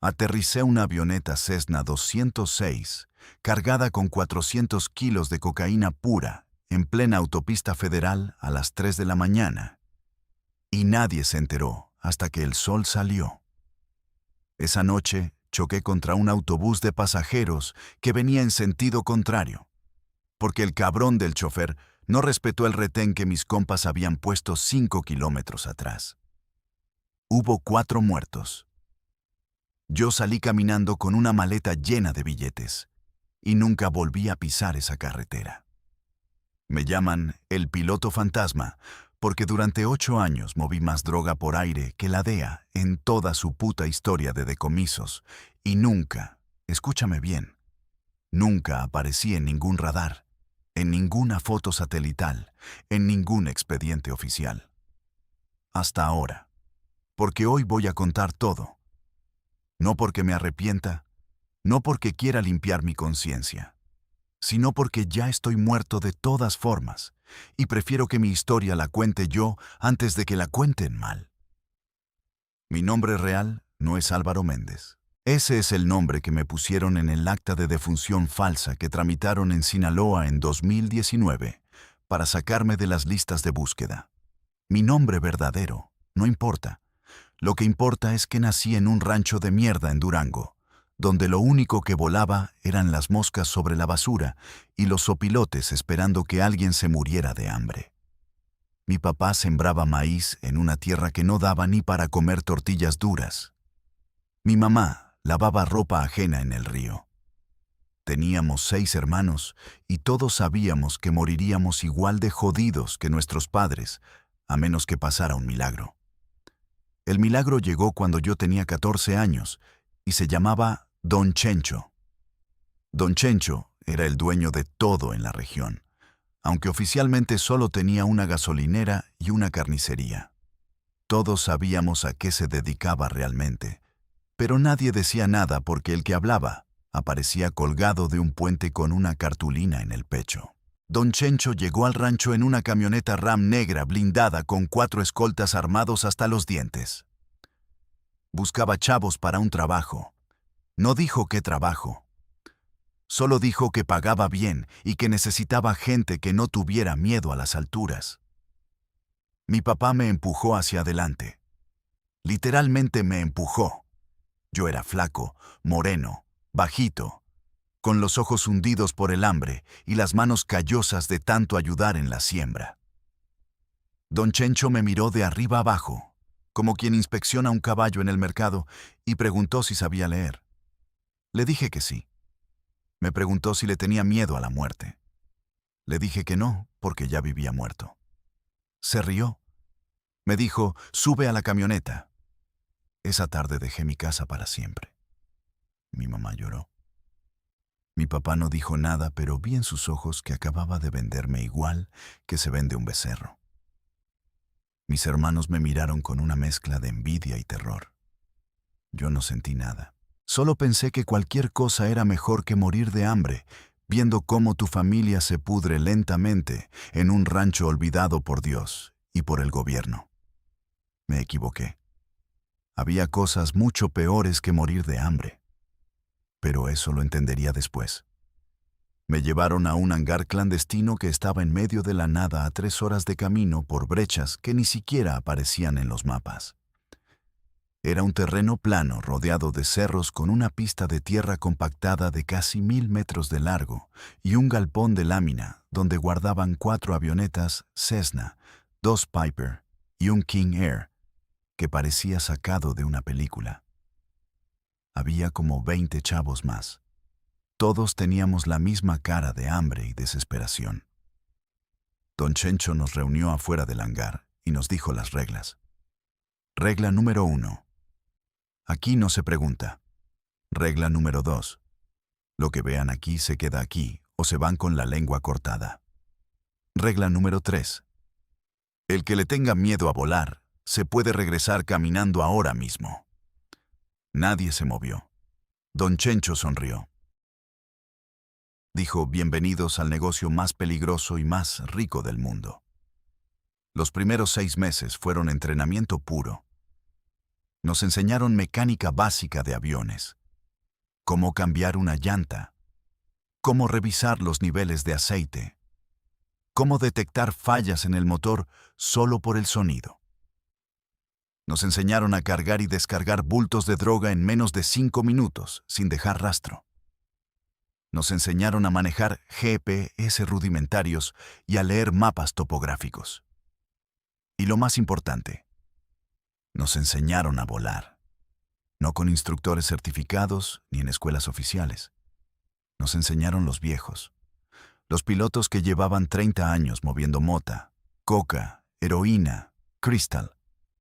Aterricé una avioneta Cessna 206, cargada con 400 kilos de cocaína pura, en plena autopista federal a las 3 de la mañana. Y nadie se enteró hasta que el sol salió. Esa noche choqué contra un autobús de pasajeros que venía en sentido contrario, porque el cabrón del chofer no respetó el retén que mis compas habían puesto 5 kilómetros atrás. Hubo 4 muertos. Yo salí caminando con una maleta llena de billetes y nunca volví a pisar esa carretera. Me llaman el piloto fantasma porque durante 8 años moví más droga por aire que la DEA en toda su puta historia de decomisos y nunca, escúchame bien, nunca aparecí en ningún radar, en ninguna foto satelital, en ningún expediente oficial. Hasta ahora, porque hoy voy a contar todo. No porque me arrepienta, no porque quiera limpiar mi conciencia, sino porque ya estoy muerto de todas formas y prefiero que mi historia la cuente yo antes de que la cuenten mal. Mi nombre real no es Álvaro Méndez. Ese es el nombre que me pusieron en el acta de defunción falsa que tramitaron en Sinaloa en 2019 para sacarme de las listas de búsqueda. Mi nombre verdadero no importa. Lo que importa es que nací en un rancho de mierda en Durango, donde lo único que volaba eran las moscas sobre la basura y los zopilotes esperando que alguien se muriera de hambre. Mi papá sembraba maíz en una tierra que no daba ni para comer tortillas duras. Mi mamá lavaba ropa ajena en el río. Teníamos 6 hermanos y todos sabíamos que moriríamos igual de jodidos que nuestros padres, a menos que pasara un milagro. El milagro llegó cuando yo tenía 14 años y se llamaba Don Chencho. Don Chencho era el dueño de todo en la región, aunque oficialmente solo tenía una gasolinera y una carnicería. Todos sabíamos a qué se dedicaba realmente, pero nadie decía nada porque el que hablaba aparecía colgado de un puente con una cartulina en el pecho. Don Chencho llegó al rancho en una camioneta Ram negra blindada con 4 escoltas armados hasta los dientes. Buscaba chavos para un trabajo. No dijo qué trabajo. Solo dijo que pagaba bien y que necesitaba gente que no tuviera miedo a las alturas. Mi papá me empujó hacia adelante. Literalmente me empujó. Yo era flaco, moreno, bajito, con los ojos hundidos por el hambre y las manos callosas de tanto ayudar en la siembra. Don Chencho me miró de arriba abajo, como quien inspecciona un caballo en el mercado, y preguntó si sabía leer. Le dije que sí. Me preguntó si le tenía miedo a la muerte. Le dije que no, porque ya vivía muerto. Se rió. Me dijo, sube a la camioneta. Esa tarde dejé mi casa para siempre. Mi mamá lloró. Mi papá no dijo nada, pero vi en sus ojos que acababa de venderme igual que se vende un becerro. Mis hermanos me miraron con una mezcla de envidia y terror. Yo no sentí nada. Solo pensé que cualquier cosa era mejor que morir de hambre, viendo cómo tu familia se pudre lentamente en un rancho olvidado por Dios y por el gobierno. Me equivoqué. Había cosas mucho peores que morir de hambre. Pero eso lo entendería después. Me llevaron a un hangar clandestino que estaba en medio de la nada a 3 horas de camino por brechas que ni siquiera aparecían en los mapas. Era un terreno plano rodeado de cerros con una pista de tierra compactada de casi 1000 metros de largo y un galpón de lámina donde guardaban 4 avionetas Cessna, 2 Piper y un King Air que parecía sacado de una película. Había como 20 chavos más. Todos teníamos la misma cara de hambre y desesperación. Don Chencho nos reunió afuera del hangar y nos dijo las reglas. Regla número 1. Aquí no se pregunta. Regla número 2. Lo que vean aquí se queda aquí o se van con la lengua cortada. Regla número 3. El que le tenga miedo a volar, se puede regresar caminando ahora mismo. Nadie se movió. Don Chencho sonrió. Dijo, bienvenidos al negocio más peligroso y más rico del mundo. Los primeros 6 meses fueron entrenamiento puro. Nos enseñaron mecánica básica de aviones, cómo cambiar una llanta, cómo revisar los niveles de aceite, cómo detectar fallas en el motor solo por el sonido. Nos enseñaron a cargar y descargar bultos de droga en menos de 5 minutos, sin dejar rastro. Nos enseñaron a manejar GPS rudimentarios y a leer mapas topográficos. Y lo más importante, nos enseñaron a volar. No con instructores certificados ni en escuelas oficiales. Nos enseñaron los viejos. Los pilotos que llevaban 30 años moviendo mota, coca, heroína, cristal,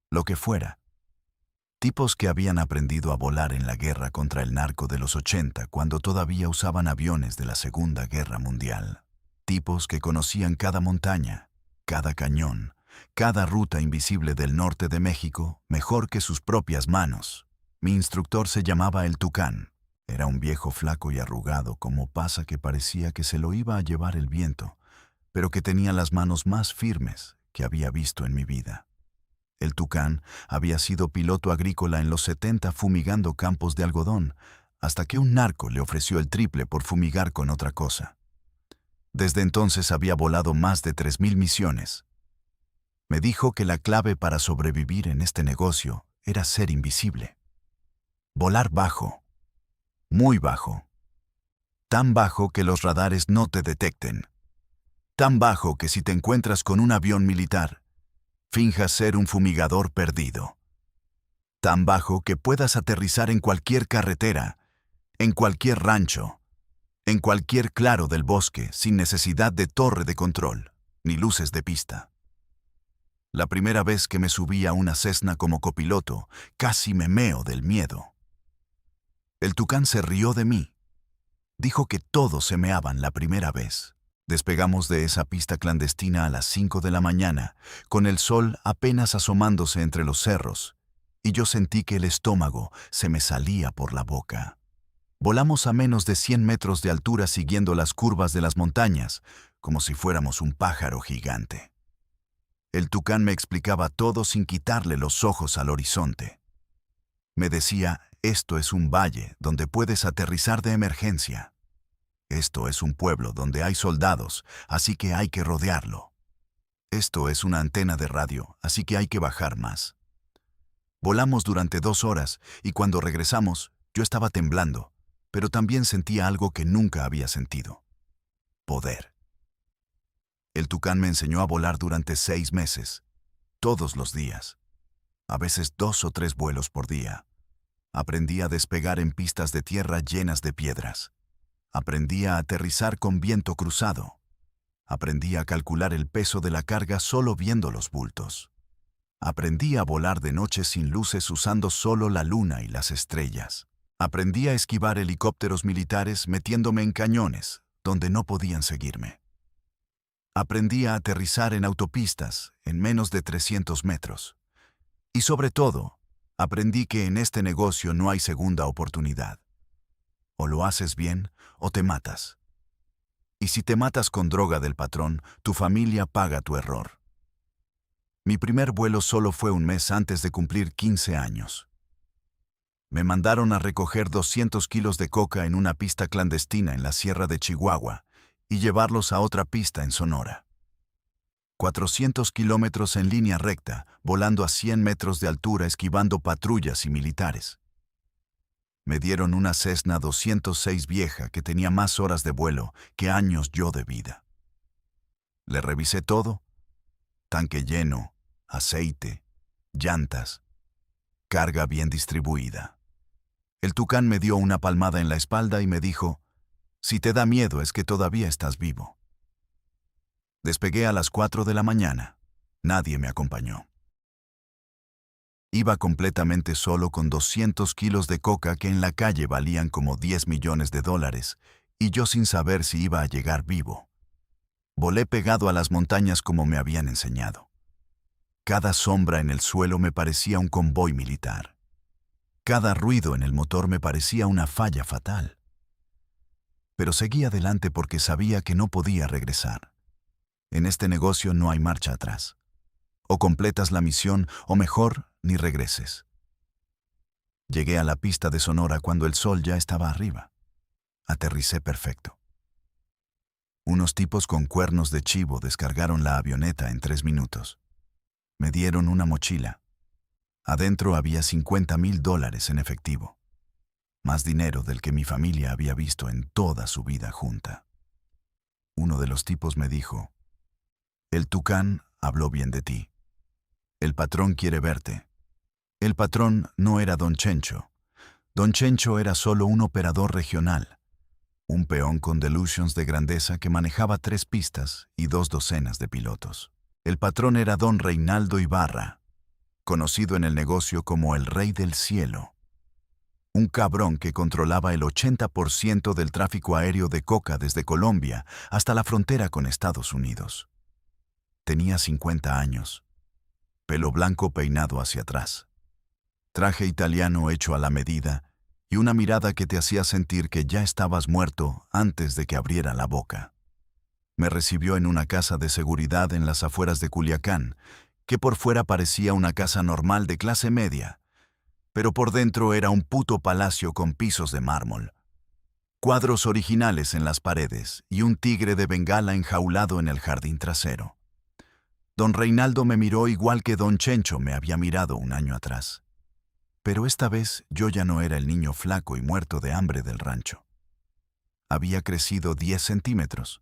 lo que fuera. Tipos que habían aprendido a volar en la guerra contra el narco de los 80 cuando todavía usaban aviones de la Segunda Guerra Mundial. Tipos que conocían cada montaña, cada cañón, cada ruta invisible del norte de México mejor que sus propias manos. Mi instructor se llamaba el Tucán. Era un viejo flaco y arrugado como pasa que parecía que se lo iba a llevar el viento, pero que tenía las manos más firmes que había visto en mi vida. El Tucán había sido piloto agrícola en los 70 fumigando campos de algodón, hasta que un narco le ofreció el triple por fumigar con otra cosa. Desde entonces había volado más de 3,000 misiones. Me dijo que la clave para sobrevivir en este negocio era ser invisible. Volar bajo, muy bajo. Tan bajo que los radares no te detecten. Tan bajo que si te encuentras con un avión militar, finjas ser un fumigador perdido. Tan bajo que puedas aterrizar en cualquier carretera, en cualquier rancho, en cualquier claro del bosque sin necesidad de torre de control, ni luces de pista. La primera vez que me subí a una Cessna como copiloto, casi me meo del miedo. El Tucán se rió de mí. Dijo que todos se meaban la primera vez. Despegamos de esa pista clandestina a las 5 de la mañana, con el sol apenas asomándose entre los cerros, y yo sentí que el estómago se me salía por la boca. Volamos a menos de 100 metros de altura siguiendo las curvas de las montañas, como si fuéramos un pájaro gigante. El Tucán me explicaba todo sin quitarle los ojos al horizonte. Me decía, esto es un valle donde puedes aterrizar de emergencia. Esto es un pueblo donde hay soldados, así que hay que rodearlo. Esto es una antena de radio, así que hay que bajar más. Volamos durante 2 horas y cuando regresamos, yo estaba temblando, pero también sentía algo que nunca había sentido. Poder. El Tucán me enseñó a volar durante 6 meses, todos los días, a veces 2 o 3 vuelos por día. Aprendí a despegar en pistas de tierra llenas de piedras. Aprendí a aterrizar con viento cruzado. Aprendí a calcular el peso de la carga solo viendo los bultos. Aprendí a volar de noche sin luces usando solo la luna y las estrellas. Aprendí a esquivar helicópteros militares metiéndome en cañones, donde no podían seguirme. Aprendí a aterrizar en autopistas en menos de 300 metros. Y sobre todo, aprendí que en este negocio no hay segunda oportunidad. O lo haces bien o te matas. Y si te matas con droga del patrón, tu familia paga tu error. Mi primer vuelo solo fue un mes antes de cumplir 15 años. Me mandaron a recoger 200 kilos de coca en una pista clandestina en la Sierra de Chihuahua y llevarlos a otra pista en Sonora. 400 kilómetros en línea recta, volando a 100 metros de altura esquivando patrullas y militares. Me dieron una Cessna 206 vieja que tenía más horas de vuelo que años yo de vida. Le revisé todo: tanque lleno, aceite, llantas, carga bien distribuida. El Tucán me dio una palmada en la espalda y me dijo, si te da miedo es que todavía estás vivo. Despegué a las 4 de la mañana. Nadie me acompañó. Iba completamente solo con 200 kilos de coca que en la calle valían como 10 millones de dólares, y yo sin saber si iba a llegar vivo. Volé pegado a las montañas como me habían enseñado. Cada sombra en el suelo me parecía un convoy militar. Cada ruido en el motor me parecía una falla fatal. Pero seguí adelante porque sabía que no podía regresar. En este negocio no hay marcha atrás. O completas la misión, o mejor, ni regreses. Llegué a la pista de Sonora cuando el sol ya estaba arriba. Aterricé perfecto. Unos tipos con cuernos de chivo descargaron la avioneta en 3 minutos. Me dieron una mochila. Adentro había $50,000 en efectivo. Más dinero del que mi familia había visto en toda su vida junta. Uno de los tipos me dijo: "El Tucán habló bien de ti. El patrón quiere verte". El patrón no era Don Chencho. Don Chencho era solo un operador regional, un peón con delusions de grandeza que manejaba 3 pistas y 2 docenas de pilotos. El patrón era Don Reinaldo Ibarra, conocido en el negocio como el Rey del Cielo. Un cabrón que controlaba el 80% del tráfico aéreo de coca desde Colombia hasta la frontera con Estados Unidos. Tenía 50 años, pelo blanco peinado hacia atrás, traje italiano hecho a la medida y una mirada que te hacía sentir que ya estabas muerto antes de que abriera la boca. Me recibió en una casa de seguridad en las afueras de Culiacán, que por fuera parecía una casa normal de clase media, pero por dentro era un puto palacio con pisos de mármol, cuadros originales en las paredes y un tigre de Bengala enjaulado en el jardín trasero. Don Reinaldo me miró igual que Don Chencho me había mirado un año atrás. Pero esta vez yo ya no era el niño flaco y muerto de hambre del rancho. Había crecido 10 centímetros.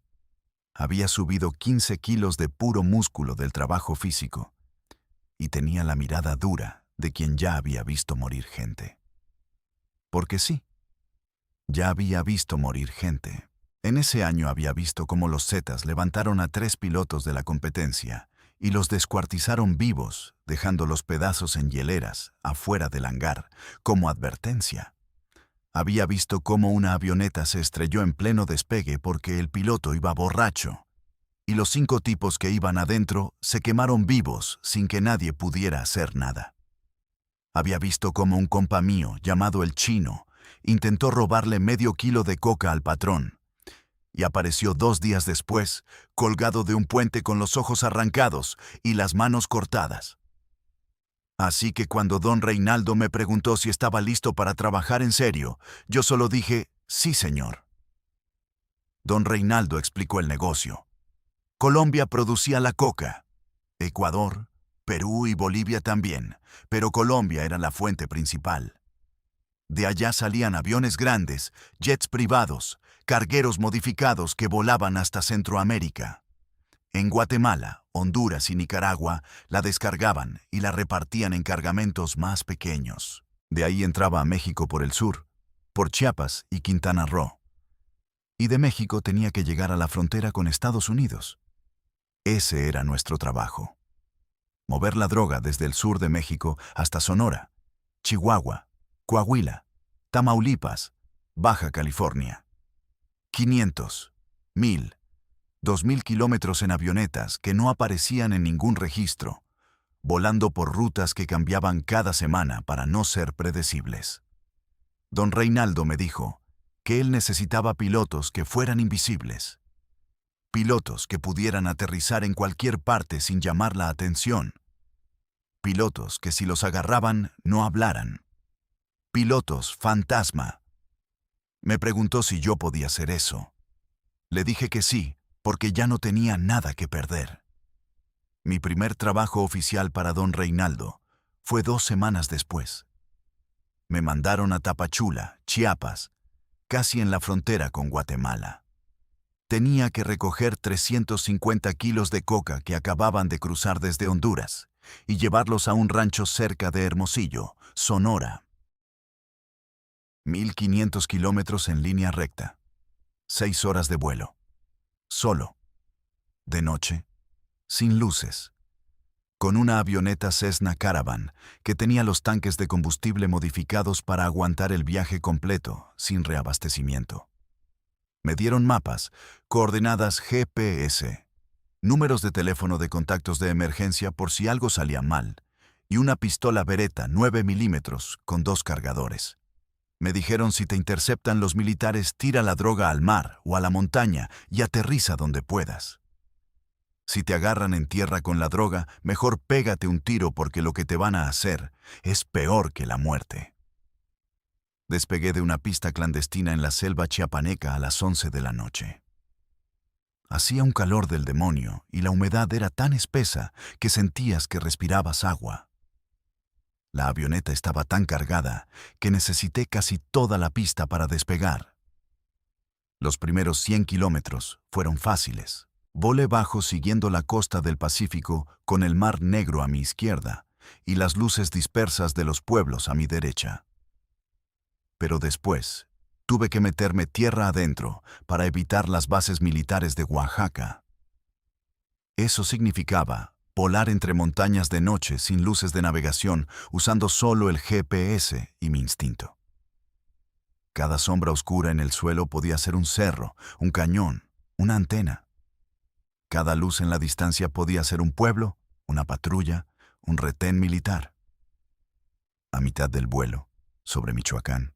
Había subido 15 kilos de puro músculo del trabajo físico y tenía la mirada dura de quien ya había visto morir gente. Porque sí, ya había visto morir gente. En ese año había visto cómo los Zetas levantaron a 3 pilotos de la competencia y los descuartizaron vivos, dejando los pedazos en hieleras afuera del hangar, como advertencia. Había visto cómo una avioneta se estrelló en pleno despegue porque el piloto iba borracho, y los 5 tipos que iban adentro se quemaron vivos sin que nadie pudiera hacer nada. Había visto cómo un compa mío, llamado el Chino, intentó robarle medio kilo de coca al patrón, y apareció 2 días después, colgado de un puente con los ojos arrancados y las manos cortadas. Así que cuando Don Reinaldo me preguntó si estaba listo para trabajar en serio, yo solo dije: "Sí, señor". Don Reinaldo explicó el negocio. Colombia producía la coca, Ecuador, Perú y Bolivia también, pero Colombia era la fuente principal. De allá salían aviones grandes, jets privados, cargueros modificados que volaban hasta Centroamérica. En Guatemala, Honduras y Nicaragua la descargaban y la repartían en cargamentos más pequeños. De ahí entraba a México por el sur, por Chiapas y Quintana Roo. Y de México tenía que llegar a la frontera con Estados Unidos. Ese era nuestro trabajo. Mover la droga desde el sur de México hasta Sonora, Chihuahua, Coahuila, Tamaulipas, Baja California. 500, 1000, 2000 kilómetros en avionetas que no aparecían en ningún registro, volando por rutas que cambiaban cada semana para no ser predecibles. Don Reinaldo me dijo que él necesitaba pilotos que fueran invisibles. Pilotos que pudieran aterrizar en cualquier parte sin llamar la atención. Pilotos que si los agarraban no hablaran. Pilotos fantasma. Me preguntó si yo podía hacer eso. Le dije que sí, porque ya no tenía nada que perder. Mi primer trabajo oficial para Don Reinaldo fue 2 semanas después. Me mandaron a Tapachula, Chiapas, casi en la frontera con Guatemala. Tenía que recoger 350 kilos de coca que acababan de cruzar desde Honduras y llevarlos a un rancho cerca de Hermosillo, Sonora. 1500 kilómetros en línea recta. 6 horas de vuelo. Solo. De noche. Sin luces. Con una avioneta Cessna Caravan que tenía los tanques de combustible modificados para aguantar el viaje completo, sin reabastecimiento. Me dieron mapas, coordenadas GPS, números de teléfono de contactos de emergencia por si algo salía mal, y una pistola Beretta 9 milímetros con 2 cargadores. Me dijeron: si te interceptan los militares, tira la droga al mar o a la montaña y aterriza donde puedas. Si te agarran en tierra con la droga, mejor pégate un tiro porque lo que te van a hacer es peor que la muerte. Despegué de una pista clandestina en la selva chiapaneca a las 11 de la noche. Hacía un calor del demonio y la humedad era tan espesa que sentías que respirabas agua. La avioneta estaba tan cargada que necesité casi toda la pista para despegar. Los primeros 100 kilómetros fueron fáciles. Volé bajo siguiendo la costa del Pacífico con el Mar Negro a mi izquierda y las luces dispersas de los pueblos a mi derecha. Pero después, tuve que meterme tierra adentro para evitar las bases militares de Oaxaca. Eso significaba volar entre montañas de noche sin luces de navegación, usando solo el GPS y mi instinto. Cada sombra oscura en el suelo podía ser un cerro, un cañón, una antena. Cada luz en la distancia podía ser un pueblo, una patrulla, un retén militar. A mitad del vuelo, sobre Michoacán,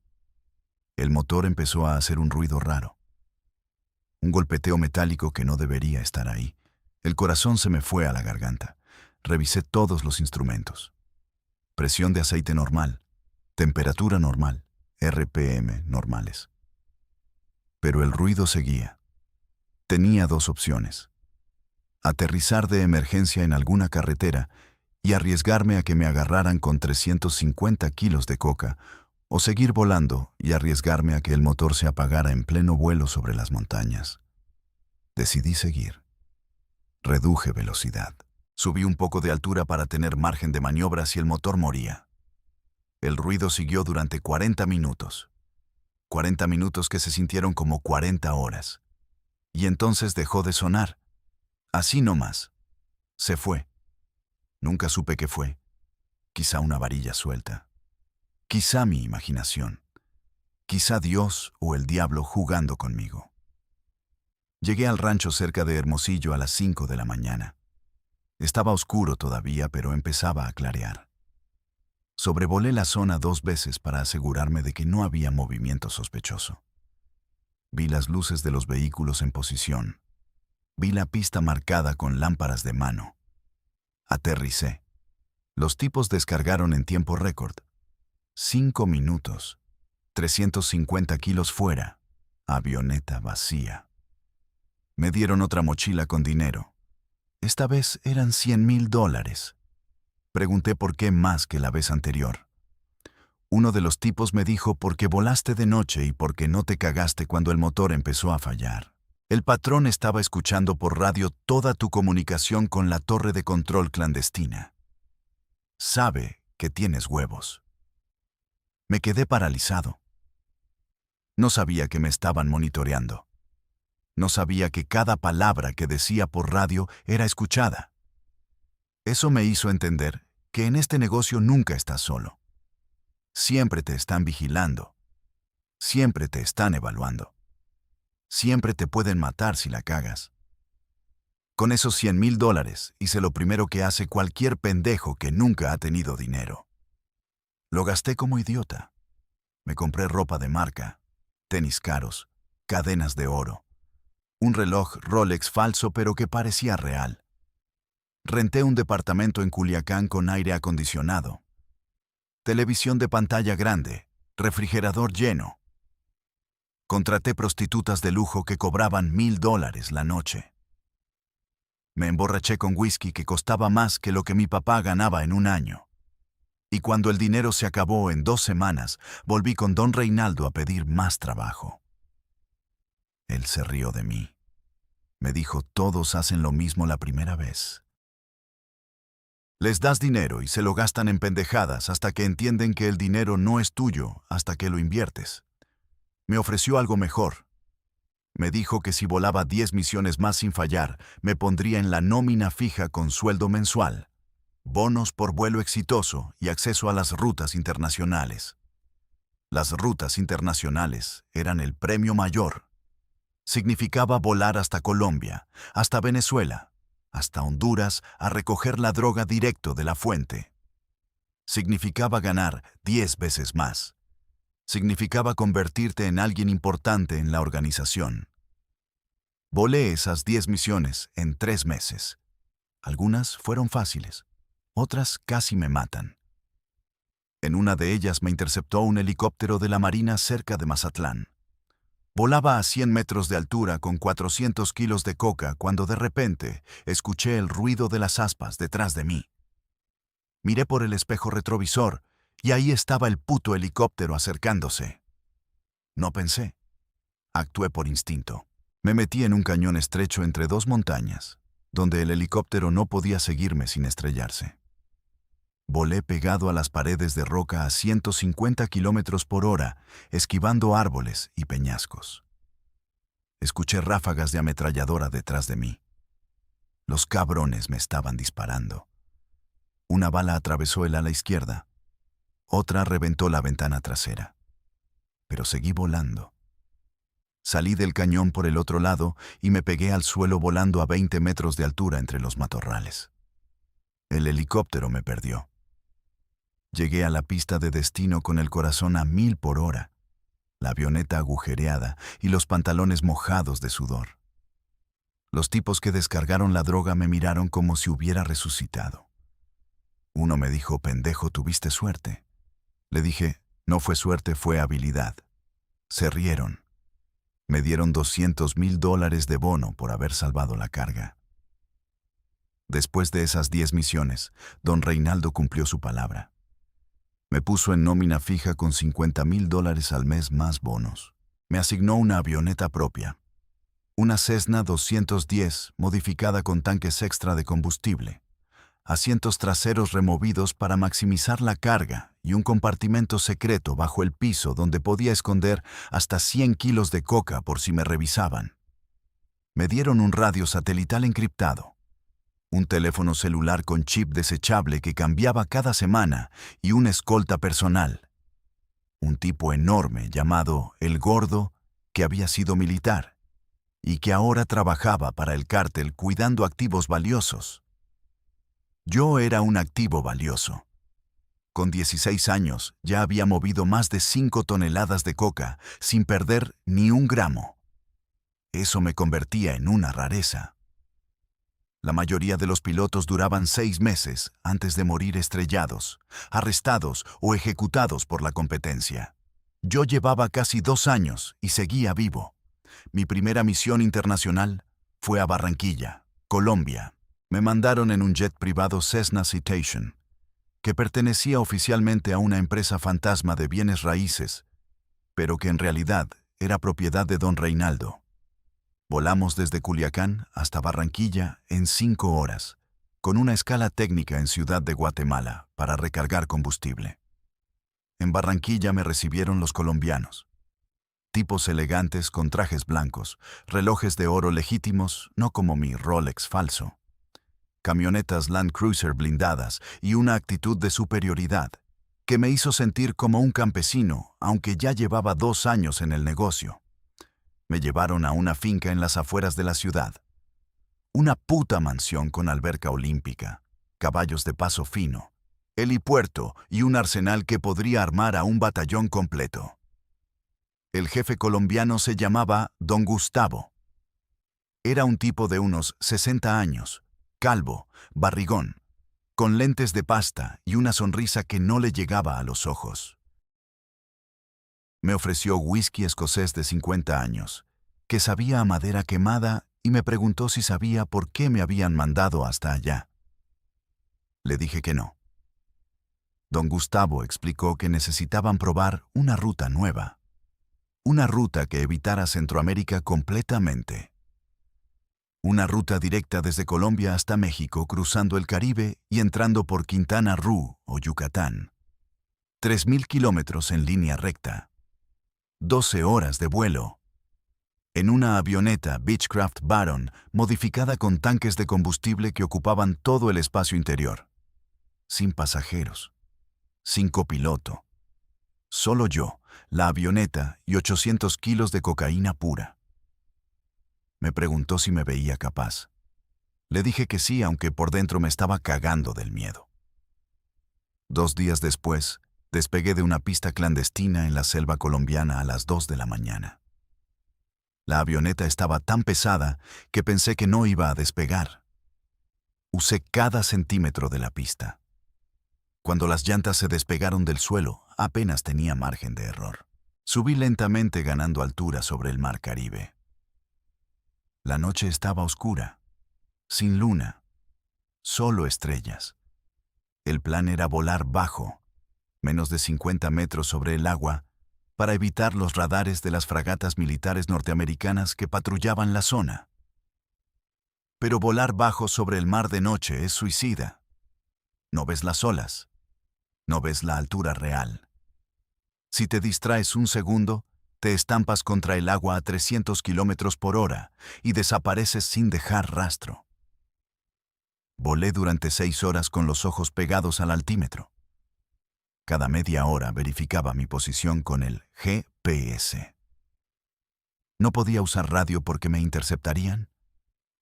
el motor empezó a hacer un ruido raro. Un golpeteo metálico que no debería estar ahí. El corazón se me fue a la garganta. Revisé todos los instrumentos. Presión de aceite normal, temperatura normal, RPM normales. Pero el ruido seguía. Tenía dos opciones: aterrizar de emergencia en alguna carretera y arriesgarme a que me agarraran con 350 kilos de coca, o seguir volando y arriesgarme a que el motor se apagara en pleno vuelo sobre las montañas. Decidí seguir. Reduje velocidad. Subí un poco de altura para tener margen de maniobra si el motor moría. El ruido siguió durante 40 minutos. 40 minutos que se sintieron como 40 horas. Y entonces dejó de sonar. Así nomás. Se fue. Nunca supe qué fue. Quizá una varilla suelta. Quizá mi imaginación. Quizá Dios o el diablo jugando conmigo. Llegué al rancho cerca de Hermosillo a las 5 de la mañana. Estaba oscuro todavía, pero empezaba a clarear. Sobrevolé la zona 2 veces para asegurarme de que no había movimiento sospechoso. Vi las luces de los vehículos en posición. Vi la pista marcada con lámparas de mano. Aterricé. Los tipos descargaron en tiempo récord. 5 minutos. 350 kilos fuera. Avioneta vacía. Me dieron otra mochila con dinero. Esta vez eran $100,000. Pregunté por qué más que la vez anterior. Uno de los tipos me dijo porque volaste de noche y porque no te cagaste cuando el motor empezó a fallar. El patrón estaba escuchando por radio toda tu comunicación con la torre de control clandestina. Sabe que tienes huevos. Me quedé paralizado. No sabía que me estaban monitoreando. No sabía que cada palabra que decía por radio era escuchada. Eso me hizo entender que en este negocio nunca estás solo. Siempre te están vigilando. Siempre te están evaluando. Siempre te pueden matar si la cagas. Con esos $100,000 hice lo primero que hace cualquier pendejo que nunca ha tenido dinero. Lo gasté como idiota. Me compré ropa de marca, tenis caros, cadenas de oro, un reloj Rolex falso pero que parecía real. Renté un departamento en Culiacán con aire acondicionado, televisión de pantalla grande, refrigerador lleno. Contraté prostitutas de lujo que cobraban $1,000 la noche. Me emborraché con whisky que costaba más que lo que mi papá ganaba en un año. Y cuando el dinero se acabó en 2 semanas, volví con don Reinaldo a pedir más trabajo. Él se rió de mí. Me dijo, todos hacen lo mismo la primera vez. Les das dinero y se lo gastan en pendejadas hasta que entienden que el dinero no es tuyo hasta que lo inviertes. Me ofreció algo mejor. Me dijo que si volaba 10 misiones más sin fallar, me pondría en la nómina fija con sueldo mensual, bonos por vuelo exitoso y acceso a las rutas internacionales. Las rutas internacionales eran el premio mayor. Significaba volar hasta Colombia, hasta Venezuela, hasta Honduras a recoger la droga directo de la fuente. Significaba ganar 10 veces más. Significaba convertirte en alguien importante en la organización. Volé esas 10 misiones en 3 meses. Algunas fueron fáciles, otras casi me matan. En una de ellas me interceptó un helicóptero de la Marina cerca de Mazatlán. Volaba a 100 metros de altura con 400 kilos de coca cuando de repente escuché el ruido de las aspas detrás de mí. Miré por el espejo retrovisor y ahí estaba el puto helicóptero acercándose. No pensé. Actué por instinto. Me metí en un cañón estrecho entre dos montañas, donde el helicóptero no podía seguirme sin estrellarse. Volé pegado a las paredes de roca a 150 kilómetros por hora, esquivando árboles y peñascos. Escuché ráfagas de ametralladora detrás de mí. Los cabrones me estaban disparando. Una bala atravesó el ala izquierda. Otra reventó la ventana trasera. Pero seguí volando. Salí del cañón por el otro lado y me pegué al suelo volando a 20 metros de altura entre los matorrales. El helicóptero me perdió. Llegué a la pista de destino con el corazón a 1000 por hora, la avioneta agujereada y los pantalones mojados de sudor. Los tipos que descargaron la droga me miraron como si hubiera resucitado. Uno me dijo, pendejo, tuviste suerte. Le dije, no fue suerte, fue habilidad. Se rieron. Me dieron $200,000 de bono por haber salvado la carga. Después de esas 10 misiones, don Reinaldo cumplió su palabra. Me puso en nómina fija con $50,000 al mes más bonos. Me asignó una avioneta propia, una Cessna 210 modificada con tanques extra de combustible, asientos traseros removidos para maximizar la carga y un compartimento secreto bajo el piso donde podía esconder hasta 100 kilos de coca por si me revisaban. Me dieron un radio satelital encriptado, un teléfono celular con chip desechable que cambiaba cada semana y una escolta personal. Un tipo enorme llamado El Gordo, que había sido militar y que ahora trabajaba para el cártel cuidando activos valiosos. Yo era un activo valioso. Con 16 años ya había movido más de 5 toneladas de coca sin perder ni un gramo. Eso me convertía en una rareza. La mayoría de los pilotos duraban 6 meses antes de morir estrellados, arrestados o ejecutados por la competencia. Yo llevaba casi 2 años y seguía vivo. Mi primera misión internacional fue a Barranquilla, Colombia. Me mandaron en un jet privado Cessna Citation, que pertenecía oficialmente a una empresa fantasma de bienes raíces, pero que en realidad era propiedad de don Reinaldo. Volamos desde Culiacán hasta Barranquilla en 5 horas, con una escala técnica en Ciudad de Guatemala para recargar combustible. En Barranquilla me recibieron los colombianos. Tipos elegantes con trajes blancos, relojes de oro legítimos, no como mi Rolex falso. Camionetas Land Cruiser blindadas y una actitud de superioridad que me hizo sentir como un campesino, aunque ya llevaba 2 años en el negocio. Me llevaron a una finca en las afueras de la ciudad. Una puta mansión con alberca olímpica, caballos de paso fino, helipuerto y un arsenal que podría armar a un batallón completo. El jefe colombiano se llamaba Don Gustavo. Era un tipo de unos 60 años, calvo, barrigón, con lentes de pasta y una sonrisa que no le llegaba a los ojos. Me ofreció whisky escocés de 50 años, que sabía a madera quemada, y me preguntó si sabía por qué me habían mandado hasta allá. Le dije que no. Don Gustavo explicó que necesitaban probar una ruta nueva, una ruta que evitara Centroamérica completamente. Una ruta directa desde Colombia hasta México, cruzando el Caribe y entrando por Quintana Roo o Yucatán. 3,000 kilómetros en línea recta. 12 horas de vuelo. En una avioneta Beechcraft Baron modificada con tanques de combustible que ocupaban todo el espacio interior. Sin pasajeros. Sin copiloto. Solo yo, la avioneta y 800 kilos de cocaína pura. Me preguntó si me veía capaz. Le dije que sí, aunque por dentro me estaba cagando del miedo. 2 días después, despegué de una pista clandestina en la selva colombiana a las 2 de la mañana. La avioneta estaba tan pesada que pensé que no iba a despegar. Usé cada centímetro de la pista. Cuando las llantas se despegaron del suelo, apenas tenía margen de error. Subí lentamente ganando altura sobre el mar Caribe. La noche estaba oscura, sin luna, solo estrellas. El plan era volar bajo, menos de 50 metros sobre el agua, para evitar los radares de las fragatas militares norteamericanas que patrullaban la zona. Pero volar bajo sobre el mar de noche es suicida. No ves las olas, no ves la altura real. Si te distraes un segundo, te estampas contra el agua a 300 kilómetros por hora y desapareces sin dejar rastro. Volé durante 6 horas con los ojos pegados al altímetro. Cada media hora verificaba mi posición con el GPS. No podía usar radio porque me interceptarían.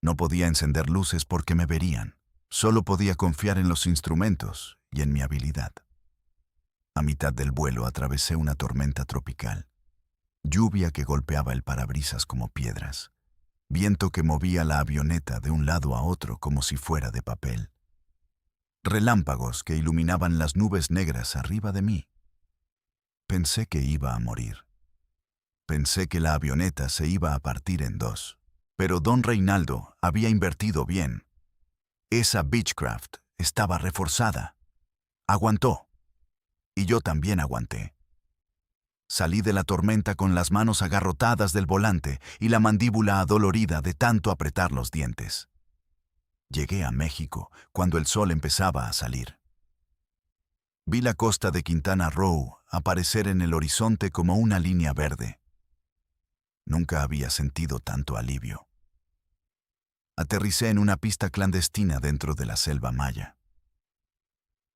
No podía encender luces porque me verían. Solo podía confiar en los instrumentos y en mi habilidad. A mitad del vuelo atravesé una tormenta tropical. Lluvia que golpeaba el parabrisas como piedras. Viento que movía la avioneta de un lado a otro como si fuera de papel. Relámpagos que iluminaban las nubes negras arriba de mí. Pensé que iba a morir. Pensé que la avioneta se iba a partir en dos. Pero don Reinaldo había invertido bien. Esa Beechcraft estaba reforzada. Aguantó. Y yo también aguanté. Salí de la tormenta con las manos agarrotadas del volante y la mandíbula adolorida de tanto apretar los dientes. Llegué a México cuando el sol empezaba a salir. Vi la costa de Quintana Roo aparecer en el horizonte como una línea verde. Nunca había sentido tanto alivio. Aterricé en una pista clandestina dentro de la selva maya.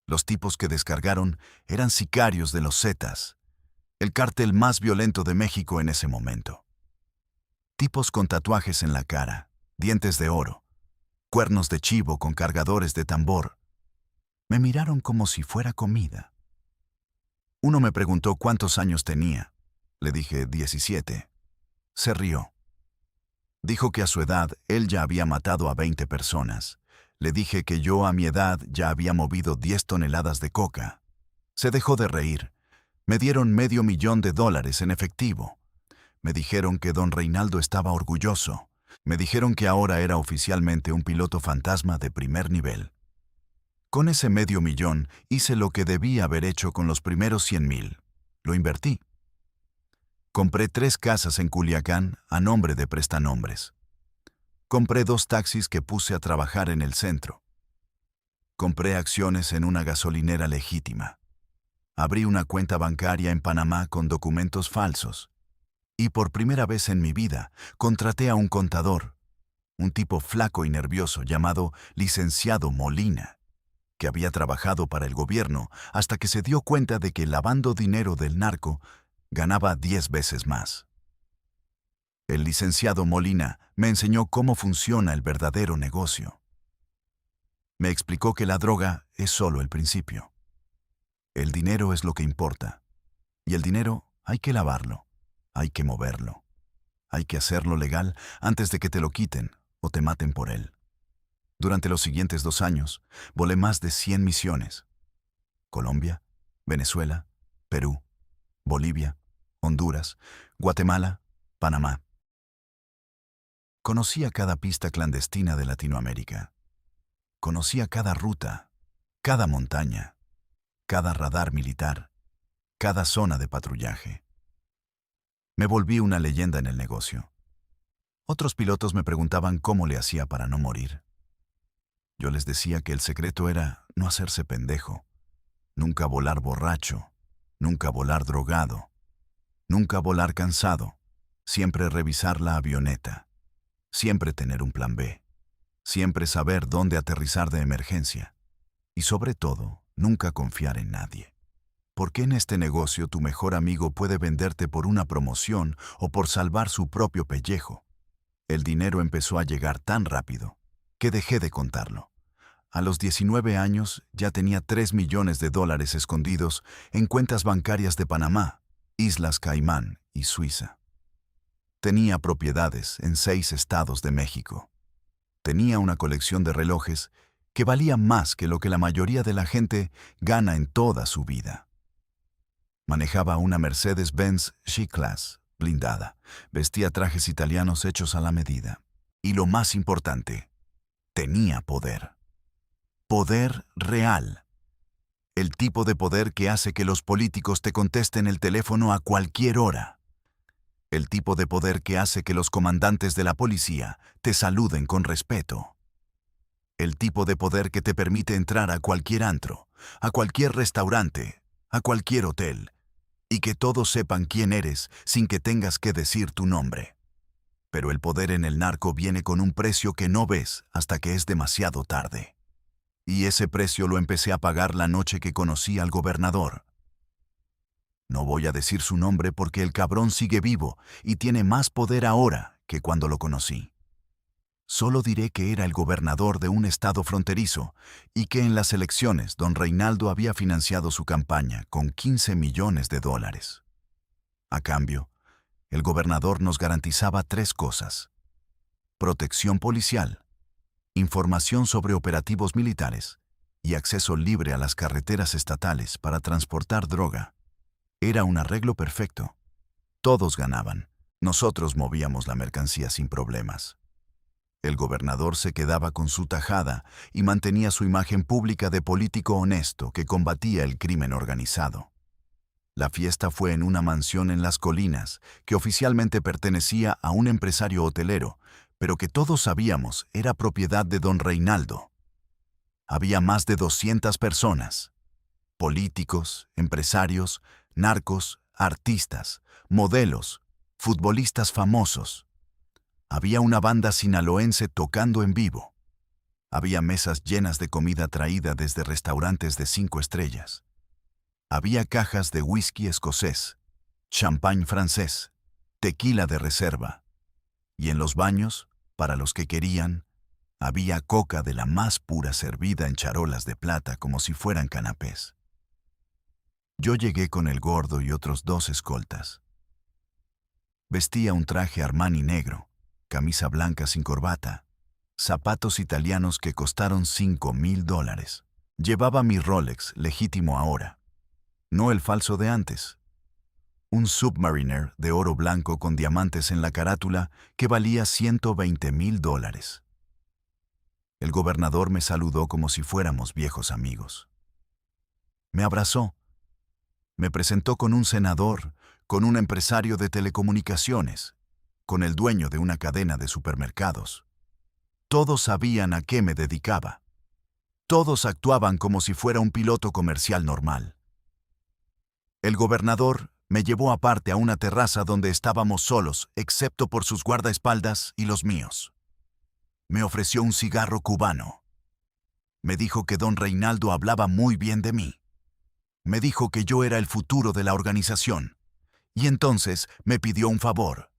Los tipos que descargaron eran sicarios de los Zetas, el cártel más violento de México en ese momento. Tipos con tatuajes en la cara, dientes de oro, cuernos de chivo con cargadores de tambor. Me miraron como si fuera comida. Uno me preguntó cuántos años tenía. Le dije 17. Se rió. Dijo que a su edad él ya había matado a 20 personas. Le dije que yo a mi edad ya había movido 10 toneladas de coca. Se dejó de reír. Me dieron $500,000 en efectivo. Me dijeron que don Reinaldo estaba orgulloso. Me dijeron que ahora era oficialmente un piloto fantasma de primer nivel. Con ese $500,000 hice lo que debía haber hecho con los primeros 100,000. Lo invertí. Compré 3 casas en Culiacán a nombre de prestanombres. Compré 2 taxis que puse a trabajar en el centro. Compré acciones en una gasolinera legítima. Abrí una cuenta bancaria en Panamá con documentos falsos. Y por primera vez en mi vida, contraté a un contador, un tipo flaco y nervioso llamado licenciado Molina, que había trabajado para el gobierno hasta que se dio cuenta de que lavando dinero del narco ganaba 10 veces más. El licenciado Molina me enseñó cómo funciona el verdadero negocio. Me explicó que la droga es solo el principio. El dinero es lo que importa. Y el dinero hay que lavarlo, hay que moverlo. Hay que hacerlo legal antes de que te lo quiten o te maten por él. Durante los siguientes 2 años, volé más de 100 misiones. Colombia, Venezuela, Perú, Bolivia, Honduras, Guatemala, Panamá. Conocía cada pista clandestina de Latinoamérica. Conocía cada ruta, cada montaña, cada radar militar, cada zona de patrullaje. Me volví una leyenda en el negocio. Otros pilotos me preguntaban cómo le hacía para no morir. Yo les decía que el secreto era no hacerse pendejo, nunca volar borracho, nunca volar drogado, nunca volar cansado, siempre revisar la avioneta, siempre tener un plan B, siempre saber dónde aterrizar de emergencia y sobre todo, nunca confiar en nadie. Porque en este negocio tu mejor amigo puede venderte por una promoción o por salvar su propio pellejo. El dinero empezó a llegar tan rápido que dejé de contarlo. A los 19 años ya tenía $3 millones escondidos en cuentas bancarias de Panamá, Islas Caimán y Suiza. Tenía propiedades en 6 estados de México. Tenía una colección de relojes que valía más que lo que la mayoría de la gente gana en toda su vida. Manejaba una Mercedes-Benz G-Class, blindada. Vestía trajes italianos hechos a la medida. Y lo más importante, tenía poder. Poder real. El tipo de poder que hace que los políticos te contesten el teléfono a cualquier hora. El tipo de poder que hace que los comandantes de la policía te saluden con respeto. El tipo de poder que te permite entrar a cualquier antro, a cualquier restaurante, a cualquier hotel, y que todos sepan quién eres sin que tengas que decir tu nombre. Pero el poder en el narco viene con un precio que no ves hasta que es demasiado tarde. Y ese precio lo empecé a pagar la noche que conocí al gobernador. No voy a decir su nombre porque el cabrón sigue vivo y tiene más poder ahora que cuando lo conocí. Solo diré que era el gobernador de un estado fronterizo y que en las elecciones don Reinaldo había financiado su campaña con 15 millones de dólares. A cambio, el gobernador nos garantizaba 3 cosas: protección policial, información sobre operativos militares y acceso libre a las carreteras estatales para transportar droga. Era un arreglo perfecto. Todos ganaban. Nosotros movíamos la mercancía sin problemas. El gobernador se quedaba con su tajada y mantenía su imagen pública de político honesto que combatía el crimen organizado. La fiesta fue en una mansión en las colinas que oficialmente pertenecía a un empresario hotelero, pero que todos sabíamos era propiedad de don Reinaldo. Había más de 200 personas: políticos, empresarios, narcos, artistas, modelos, futbolistas famosos. Había una banda sinaloense tocando en vivo. Había mesas llenas de comida traída desde restaurantes de 5 estrellas. Había cajas de whisky escocés, champán francés, tequila de reserva. Y en los baños, para los que querían, había coca de la más pura servida en charolas de plata como si fueran canapés. Yo llegué con el gordo y otros 2 escoltas. Vestía un traje Armani negro, camisa blanca sin corbata, zapatos italianos que costaron $5,000. Llevaba mi Rolex legítimo ahora, no el falso de antes. Un Submariner de oro blanco con diamantes en la carátula que valía $120,000. El gobernador me saludó como si fuéramos viejos amigos. Me abrazó. Me presentó con un senador, con un empresario de telecomunicaciones, con el dueño de una cadena de supermercados. Todos sabían a qué me dedicaba. Todos actuaban como si fuera un piloto comercial normal. El gobernador me llevó aparte a una terraza donde estábamos solos, excepto por sus guardaespaldas y los míos. Me ofreció un cigarro cubano. Me dijo que don Reinaldo hablaba muy bien de mí. Me dijo que yo era el futuro de la organización. Y entonces me pidió un favor.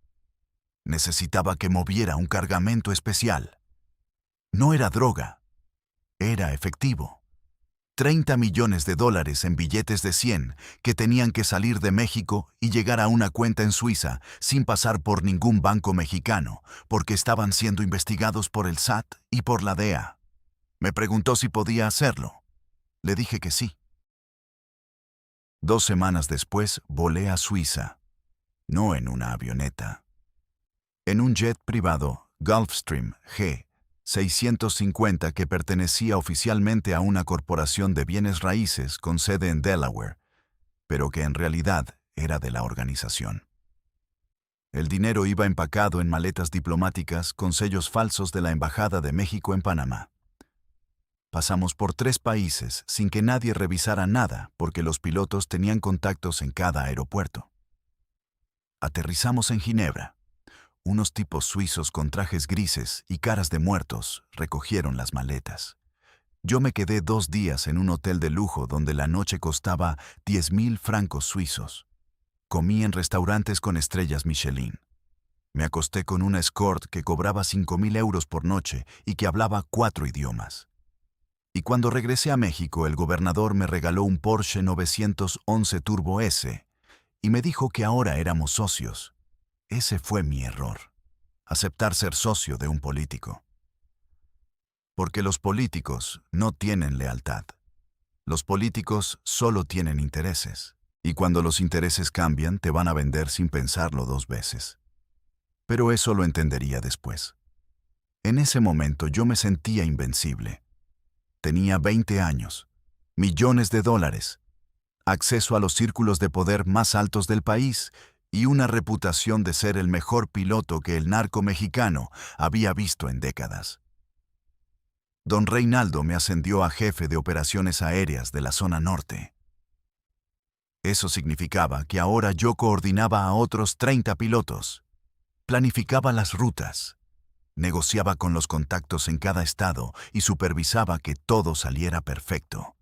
Necesitaba que moviera un cargamento especial. No era droga, era efectivo. 30 millones de dólares en billetes de 100 que tenían que salir de México y llegar a una cuenta en Suiza sin pasar por ningún banco mexicano, porque estaban siendo investigados por el SAT y por la DEA. Me preguntó si podía hacerlo. Le dije que sí. 2 semanas después volé a Suiza, no en una avioneta. En un jet privado Gulfstream G650 que pertenecía oficialmente a una corporación de bienes raíces con sede en Delaware, pero que en realidad era de la organización. El dinero iba empacado en maletas diplomáticas con sellos falsos de la Embajada de México en Panamá. Pasamos por 3 países sin que nadie revisara nada porque los pilotos tenían contactos en cada aeropuerto. Aterrizamos en Ginebra. Unos tipos suizos con trajes grises y caras de muertos recogieron las maletas. Yo me quedé 2 días en un hotel de lujo donde la noche costaba 10,000 francos suizos. Comí en restaurantes con estrellas Michelin. Me acosté con una escort que cobraba 5,000 euros por noche y que hablaba 4 idiomas. Y cuando regresé a México, el gobernador me regaló un Porsche 911 Turbo S y me dijo que ahora éramos socios. Ese fue mi error: aceptar ser socio de un político. Porque los políticos no tienen lealtad. Los políticos solo tienen intereses. Y cuando los intereses cambian, te van a vender sin pensarlo dos veces. Pero eso lo entendería después. En ese momento yo me sentía invencible. Tenía 20 años, millones de dólares, acceso a los círculos de poder más altos del país y una reputación de ser el mejor piloto que el narco mexicano había visto en décadas. Don Reinaldo me ascendió a jefe de operaciones aéreas de la zona norte. Eso significaba que ahora yo coordinaba a otros 30 pilotos, planificaba las rutas, negociaba con los contactos en cada estado y supervisaba que todo saliera perfecto.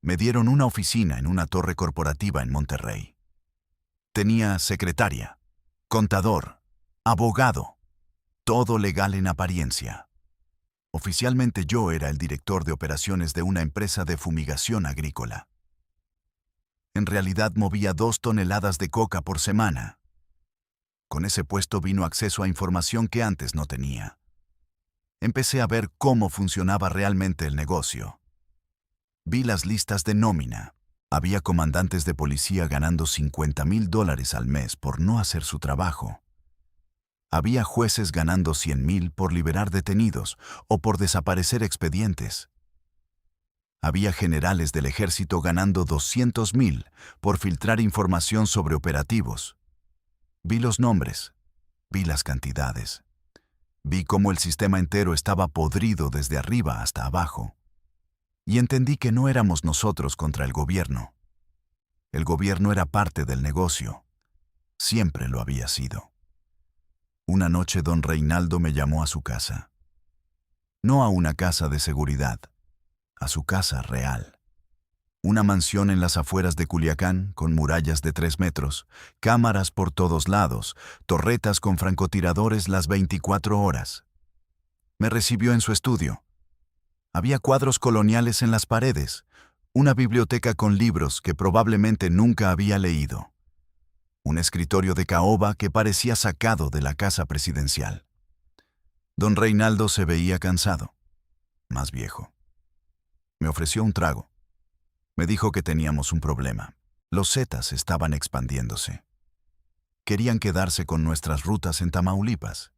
Me dieron una oficina en una torre corporativa en Monterrey. Tenía secretaria, contador, abogado, todo legal en apariencia. Oficialmente yo era el director de operaciones de una empresa de fumigación agrícola. En realidad movía 2 toneladas de coca por semana. Con ese puesto vino acceso a información que antes no tenía. Empecé a ver cómo funcionaba realmente el negocio. Vi las listas de nómina. Había comandantes de policía ganando $50,000 al mes por no hacer su trabajo. Había jueces ganando $100,000 por liberar detenidos o por desaparecer expedientes. Había generales del ejército ganando $200,000 por filtrar información sobre operativos. Vi los nombres, vi las cantidades. Vi cómo el sistema entero estaba podrido desde arriba hasta abajo. Y entendí que no éramos nosotros contra el gobierno. El gobierno era parte del negocio. Siempre lo había sido. Una noche don Reinaldo me llamó a su casa. No a una casa de seguridad, a su casa real. Una mansión en las afueras de Culiacán, con murallas de 3 metros, cámaras por todos lados, torretas con francotiradores las 24 horas. Me recibió en su estudio. Había cuadros coloniales en las paredes, una biblioteca con libros que probablemente nunca había leído, un escritorio de caoba que parecía sacado de la casa presidencial. Don Reinaldo se veía cansado, más viejo. Me ofreció un trago. Me dijo que teníamos un problema. Los Zetas estaban expandiéndose. Querían quedarse con nuestras rutas en Tamaulipas.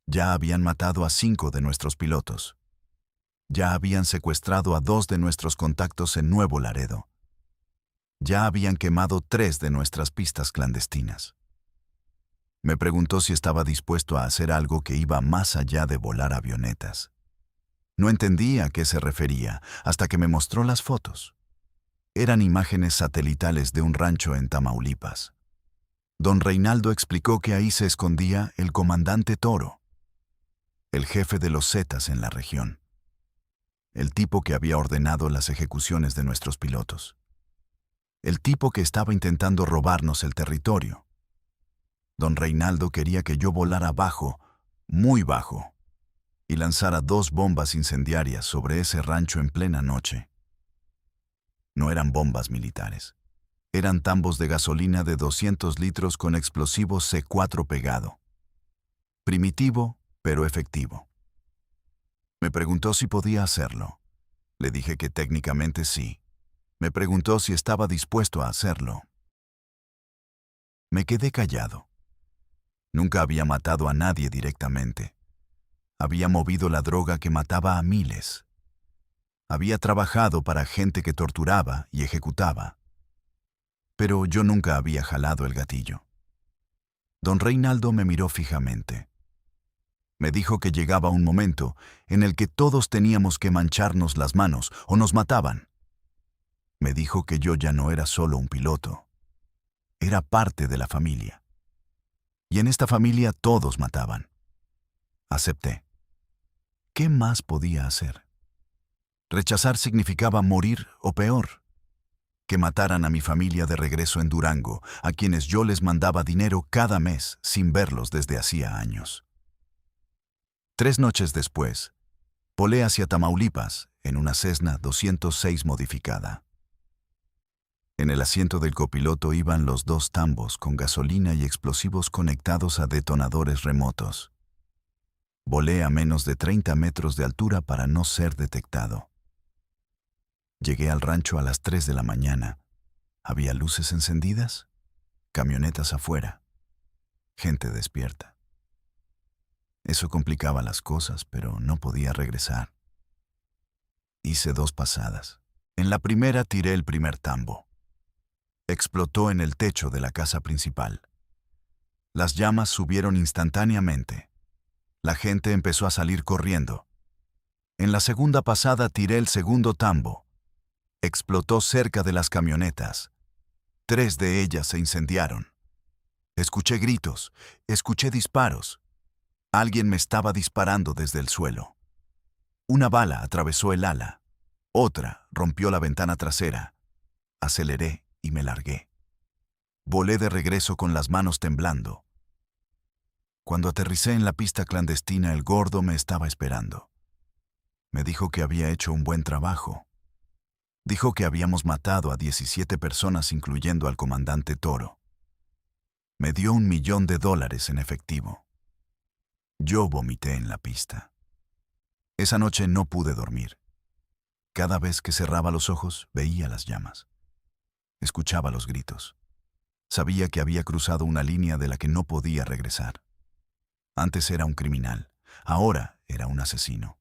Ya habían matado a 5 de nuestros pilotos. Ya habían secuestrado a 2 de nuestros contactos en Nuevo Laredo. Ya habían quemado 3 de nuestras pistas clandestinas. Me preguntó si estaba dispuesto a hacer algo que iba más allá de volar avionetas. No entendí a qué se refería hasta que me mostró las fotos. Eran imágenes satelitales de un rancho en Tamaulipas. Don Reinaldo explicó que ahí se escondía el comandante Toro, el jefe de los Zetas en la región, el tipo que había ordenado las ejecuciones de nuestros pilotos, el tipo que estaba intentando robarnos el territorio. Don Reinaldo quería que yo volara bajo, muy bajo, y lanzara 2 bombas incendiarias sobre ese rancho en plena noche. No eran bombas militares. Eran tambos de gasolina de 200 litros con explosivo C4 pegado. Primitivo, pero efectivo. Me preguntó si podía hacerlo. Le dije que técnicamente sí. Me preguntó si estaba dispuesto a hacerlo. Me quedé callado. Nunca había matado a nadie directamente. Había movido la droga que mataba a miles. Había trabajado para gente que torturaba y ejecutaba. Pero yo nunca había jalado el gatillo. Don Reinaldo me miró fijamente. Me dijo que llegaba un momento en el que todos teníamos que mancharnos las manos o nos mataban. Me dijo que yo ya no era solo un piloto. Era parte de la familia. Y en esta familia todos mataban. Acepté. ¿Qué más podía hacer? Rechazar significaba morir o peor. Que mataran a mi familia de regreso en Durango, a quienes yo les mandaba dinero cada mes sin verlos desde hacía años. 3 noches después, volé hacia Tamaulipas en una Cessna 206 modificada. En el asiento del copiloto iban los 2 tambos con gasolina y explosivos conectados a detonadores remotos. Volé a menos de 30 metros de altura para no ser detectado. Llegué al rancho a las 3 de la mañana. Había luces encendidas, camionetas afuera, gente despierta. Eso complicaba las cosas, pero no podía regresar. Hice 2 pasadas. En la primera tiré el primer tambo. Explotó en el techo de la casa principal. Las llamas subieron instantáneamente. La gente empezó a salir corriendo. En la segunda pasada tiré el segundo tambo. Explotó cerca de las camionetas. 3 de ellas se incendiaron. Escuché gritos, escuché disparos. Alguien me estaba disparando desde el suelo. Una bala atravesó el ala. Otra rompió la ventana trasera. Aceleré y me largué. Volé de regreso con las manos temblando. Cuando aterricé en la pista clandestina, el gordo me estaba esperando. Me dijo que había hecho un buen trabajo. Dijo que habíamos matado a 17 personas, incluyendo al comandante Toro. Me dio $1 millón en efectivo. Yo vomité en la pista. Esa noche no pude dormir. Cada vez que cerraba los ojos, veía las llamas. Escuchaba los gritos. Sabía que había cruzado una línea de la que no podía regresar. Antes era un criminal, ahora era un asesino.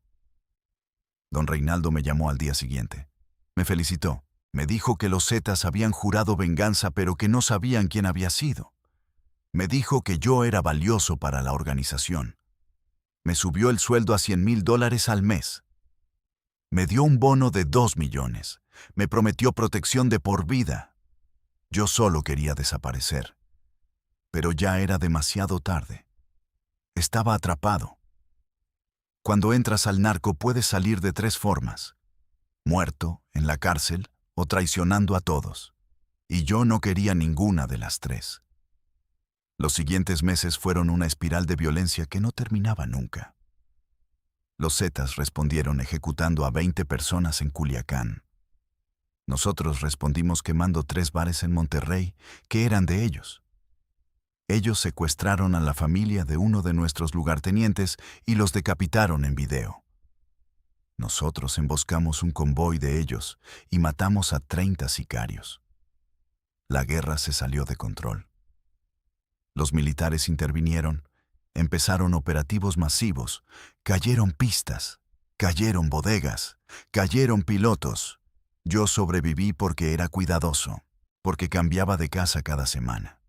Don Reinaldo me llamó al día siguiente. Me felicitó. Me dijo que los Zetas habían jurado venganza, pero que no sabían quién había sido. Me dijo que yo era valioso para la organización. Me subió el sueldo a $100,000 al mes. Me dio un bono de 2 millones. Me prometió protección de por vida. Yo solo quería desaparecer. Pero ya era demasiado tarde. Estaba atrapado. Cuando entras al narco puedes salir de 3 formas: muerto, en la cárcel o traicionando a todos. Y yo no quería ninguna de las 3. Los siguientes meses fueron una espiral de violencia que no terminaba nunca. Los Zetas respondieron ejecutando a 20 personas en Culiacán. Nosotros respondimos quemando 3 bares en Monterrey que eran de ellos. Ellos secuestraron a la familia de uno de nuestros lugartenientes y los decapitaron en video. Nosotros emboscamos un convoy de ellos y matamos a 30 sicarios. La guerra se salió de control. Los militares intervinieron, empezaron operativos masivos, cayeron pistas, cayeron bodegas, cayeron pilotos. Yo sobreviví porque era cuidadoso, porque cambiaba de casa cada semana,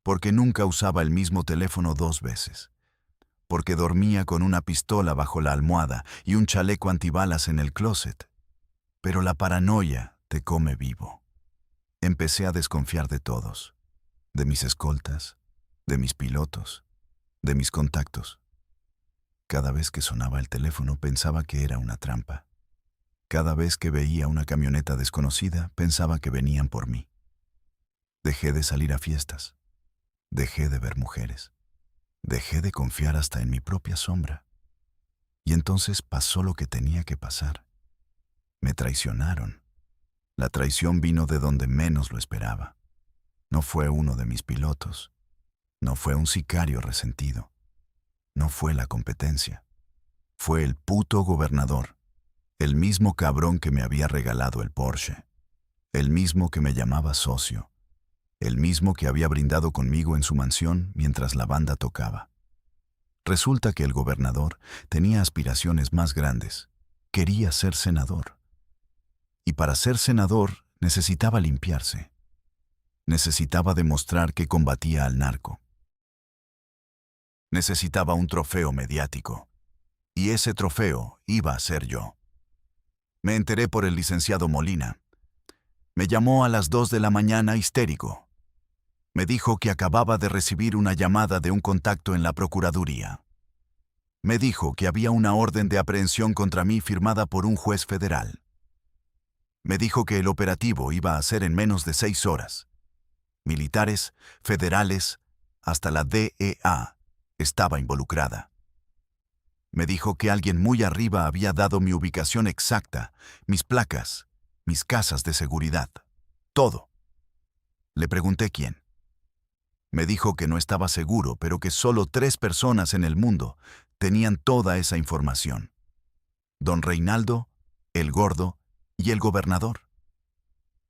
porque nunca usaba el mismo teléfono 2 veces, porque dormía con una pistola bajo la almohada y un chaleco antibalas en el closet. Pero la paranoia te come vivo. Empecé a desconfiar de todos, de mis escoltas, de mis pilotos, de mis contactos. Cada vez que sonaba el teléfono pensaba que era una trampa. Cada vez que veía una camioneta desconocida pensaba que venían por mí. Dejé de salir a fiestas. Dejé de ver mujeres. Dejé de confiar hasta en mi propia sombra. Y entonces pasó lo que tenía que pasar. Me traicionaron. La traición vino de donde menos lo esperaba. No fue uno de mis pilotos. No fue un sicario resentido. No fue la competencia. Fue el puto gobernador. El mismo cabrón que me había regalado el Porsche. El mismo que me llamaba socio. El mismo que había brindado conmigo en su mansión mientras la banda tocaba. Resulta que el gobernador tenía aspiraciones más grandes. Quería ser senador. Y para ser senador necesitaba limpiarse. Necesitaba demostrar que combatía al narco. Necesitaba un trofeo mediático. Y ese trofeo iba a ser yo. Me enteré por el licenciado Molina. Me llamó a las 2 de la mañana histérico. Me dijo que acababa de recibir una llamada de un contacto en la Procuraduría. Me dijo que había una orden de aprehensión contra mí firmada por un juez federal. Me dijo que el operativo iba a ser en menos de 6 horas. Militares, federales, hasta la DEA estaba involucrada. Me dijo que alguien muy arriba había dado mi ubicación exacta, mis placas, mis casas de seguridad, todo. Le pregunté quién. Me dijo que no estaba seguro, pero que solo 3 personas en el mundo Tenían toda esa información. Don Reinaldo, el gordo y el gobernador.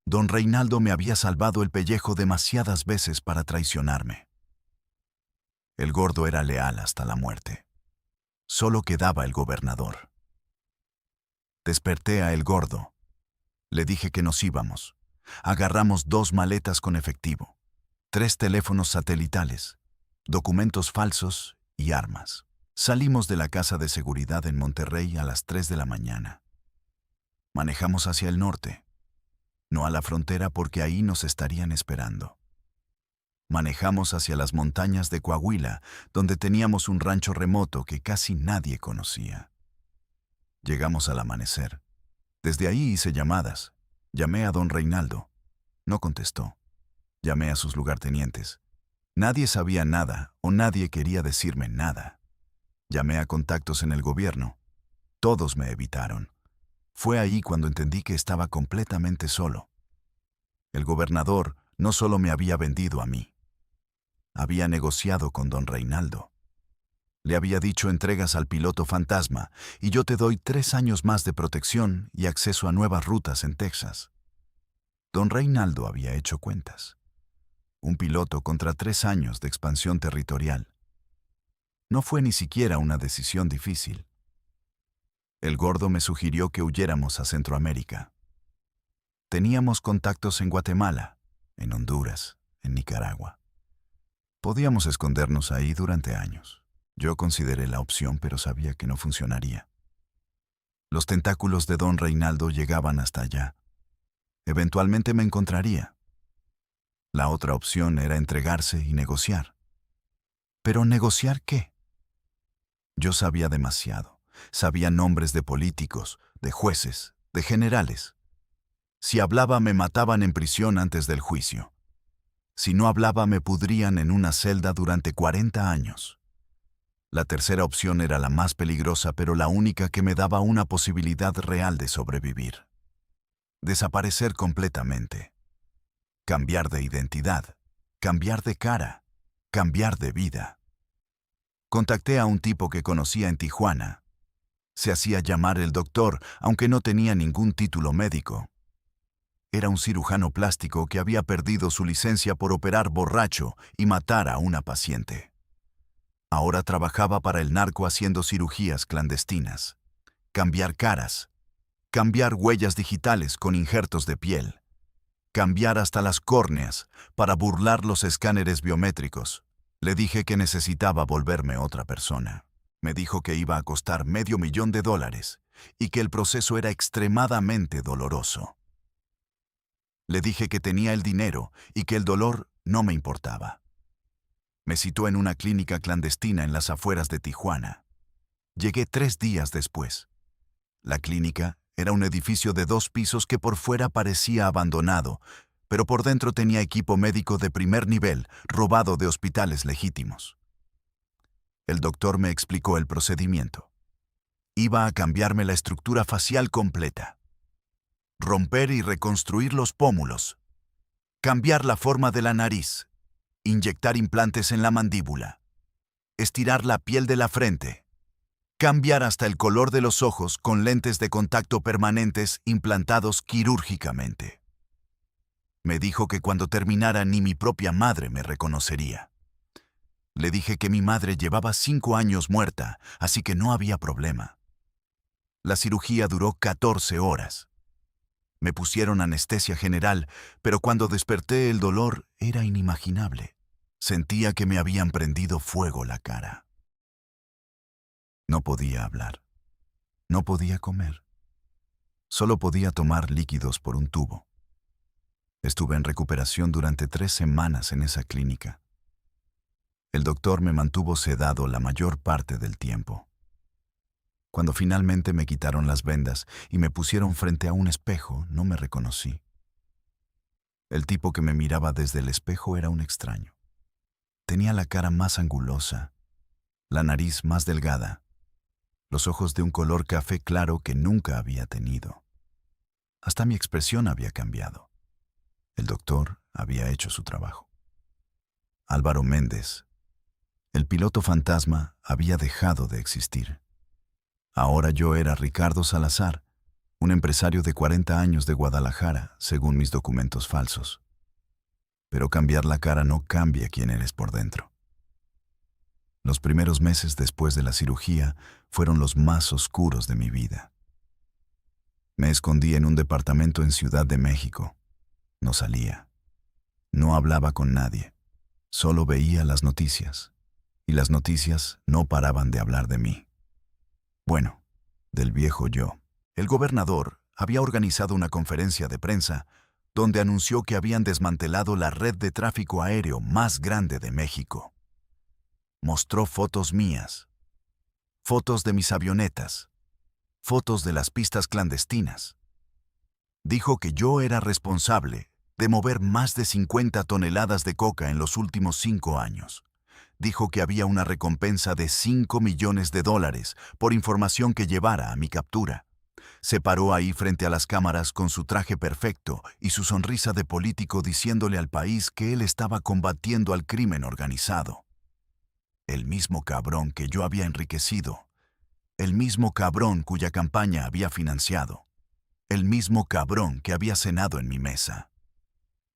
Don Reinaldo me había salvado el pellejo demasiadas veces para traicionarme. El gordo era leal hasta la muerte. Solo quedaba el gobernador. Desperté a el gordo. Le dije que nos íbamos. Agarramos 2 maletas con efectivo, 3 teléfonos satelitales, documentos falsos y armas. Salimos de la casa de seguridad en Monterrey a las 3 de la mañana. Manejamos hacia el norte, no a la frontera porque ahí nos estarían esperando. Manejamos hacia las montañas de Coahuila, donde teníamos un rancho remoto que casi nadie conocía. Llegamos al amanecer. Desde ahí hice llamadas. Llamé a don Reinaldo. No contestó. Llamé a sus lugartenientes. Nadie sabía nada o nadie quería decirme nada. Llamé a contactos en el gobierno. Todos me evitaron. Fue ahí cuando entendí que estaba completamente solo. El gobernador no solo me había vendido a mí. Había negociado con don Reinaldo. Le había dicho entregas al piloto fantasma y yo te doy 3 años más de protección y acceso a nuevas rutas en Texas. Don Reinaldo había hecho cuentas. Un piloto contra 3 años de expansión territorial. No fue ni siquiera una decisión difícil. El gordo me sugirió que huyéramos a Centroamérica. Teníamos contactos en Guatemala, en Honduras, en Nicaragua. Podíamos escondernos ahí durante años. Yo consideré la opción, pero sabía que no funcionaría. Los tentáculos de don Reinaldo llegaban hasta allá. Eventualmente me encontraría. La otra opción era entregarse y negociar. ¿Pero negociar qué? Yo sabía demasiado. Sabía nombres de políticos, de jueces, de generales. Si hablaba me mataban en prisión antes del juicio. Si no hablaba me pudrían en una celda durante 40 años. La tercera opción era la más peligrosa, pero la única que me daba una posibilidad real de sobrevivir. Desaparecer completamente. Cambiar de identidad, cambiar de cara, cambiar de vida. Contacté a un tipo que conocía en Tijuana. Se hacía llamar el doctor, aunque no tenía ningún título médico. Era un cirujano plástico que había perdido su licencia por operar borracho y matar a una paciente. Ahora trabajaba para el narco haciendo cirugías clandestinas. Cambiar caras. Cambiar huellas digitales con injertos de piel. Cambiar hasta las córneas para burlar los escáneres biométricos. Le dije que necesitaba volverme otra persona. Me dijo que iba a costar $500,000 y que el proceso era extremadamente doloroso. Le dije que tenía el dinero y que el dolor no me importaba. Me citó en una clínica clandestina en las afueras de Tijuana. Llegué 3 días después. La clínica era un edificio de 2 pisos que por fuera parecía abandonado, pero por dentro tenía equipo médico de primer nivel, robado de hospitales legítimos. El doctor me explicó el procedimiento. Iba a cambiarme la estructura facial completa. Romper y reconstruir los pómulos. Cambiar la forma de la nariz. Inyectar implantes en la mandíbula. Estirar la piel de la frente. Cambiar hasta el color de los ojos con lentes de contacto permanentes implantados quirúrgicamente. Me dijo que cuando terminara ni mi propia madre me reconocería. Le dije que mi madre llevaba 5 años muerta, así que no había problema. La cirugía duró 14 horas. Me pusieron anestesia general, pero cuando desperté el dolor era inimaginable. Sentía que me habían prendido fuego la cara. No podía hablar. No podía comer. Solo podía tomar líquidos por un tubo. Estuve en recuperación durante 3 semanas en esa clínica. El doctor me mantuvo sedado la mayor parte del tiempo. Cuando finalmente me quitaron las vendas y me pusieron frente a un espejo, no me reconocí. El tipo que me miraba desde el espejo era un extraño. Tenía la cara más angulosa, la nariz más delgada, los ojos de un color café claro que nunca había tenido. Hasta mi expresión había cambiado. El doctor había hecho su trabajo. Álvaro Méndez, El piloto fantasma había dejado de existir. Ahora yo era Ricardo Salazar, un empresario de 40 años de Guadalajara, según mis documentos falsos. Pero cambiar la cara no cambia quién eres por dentro. Los primeros meses después de la cirugía fueron los más oscuros de mi vida. Me escondí en un departamento en Ciudad de México. No salía. No hablaba con nadie. Solo veía las noticias. Y las noticias no paraban de hablar de mí. Bueno, del viejo yo. El gobernador había organizado una conferencia de prensa donde anunció que habían desmantelado la red de tráfico aéreo más grande de México. Mostró fotos mías, fotos de mis avionetas, fotos de las pistas clandestinas. Dijo que yo era responsable de mover más de 50 toneladas de coca en los últimos 5 años. Dijo que había una recompensa de $5 millones por información que llevara a mi captura. Se paró ahí frente a las cámaras con su traje perfecto y su sonrisa de político diciéndole al país que él estaba combatiendo al crimen organizado. El mismo cabrón que yo había enriquecido. El mismo cabrón cuya campaña había financiado. El mismo cabrón que había cenado en mi mesa.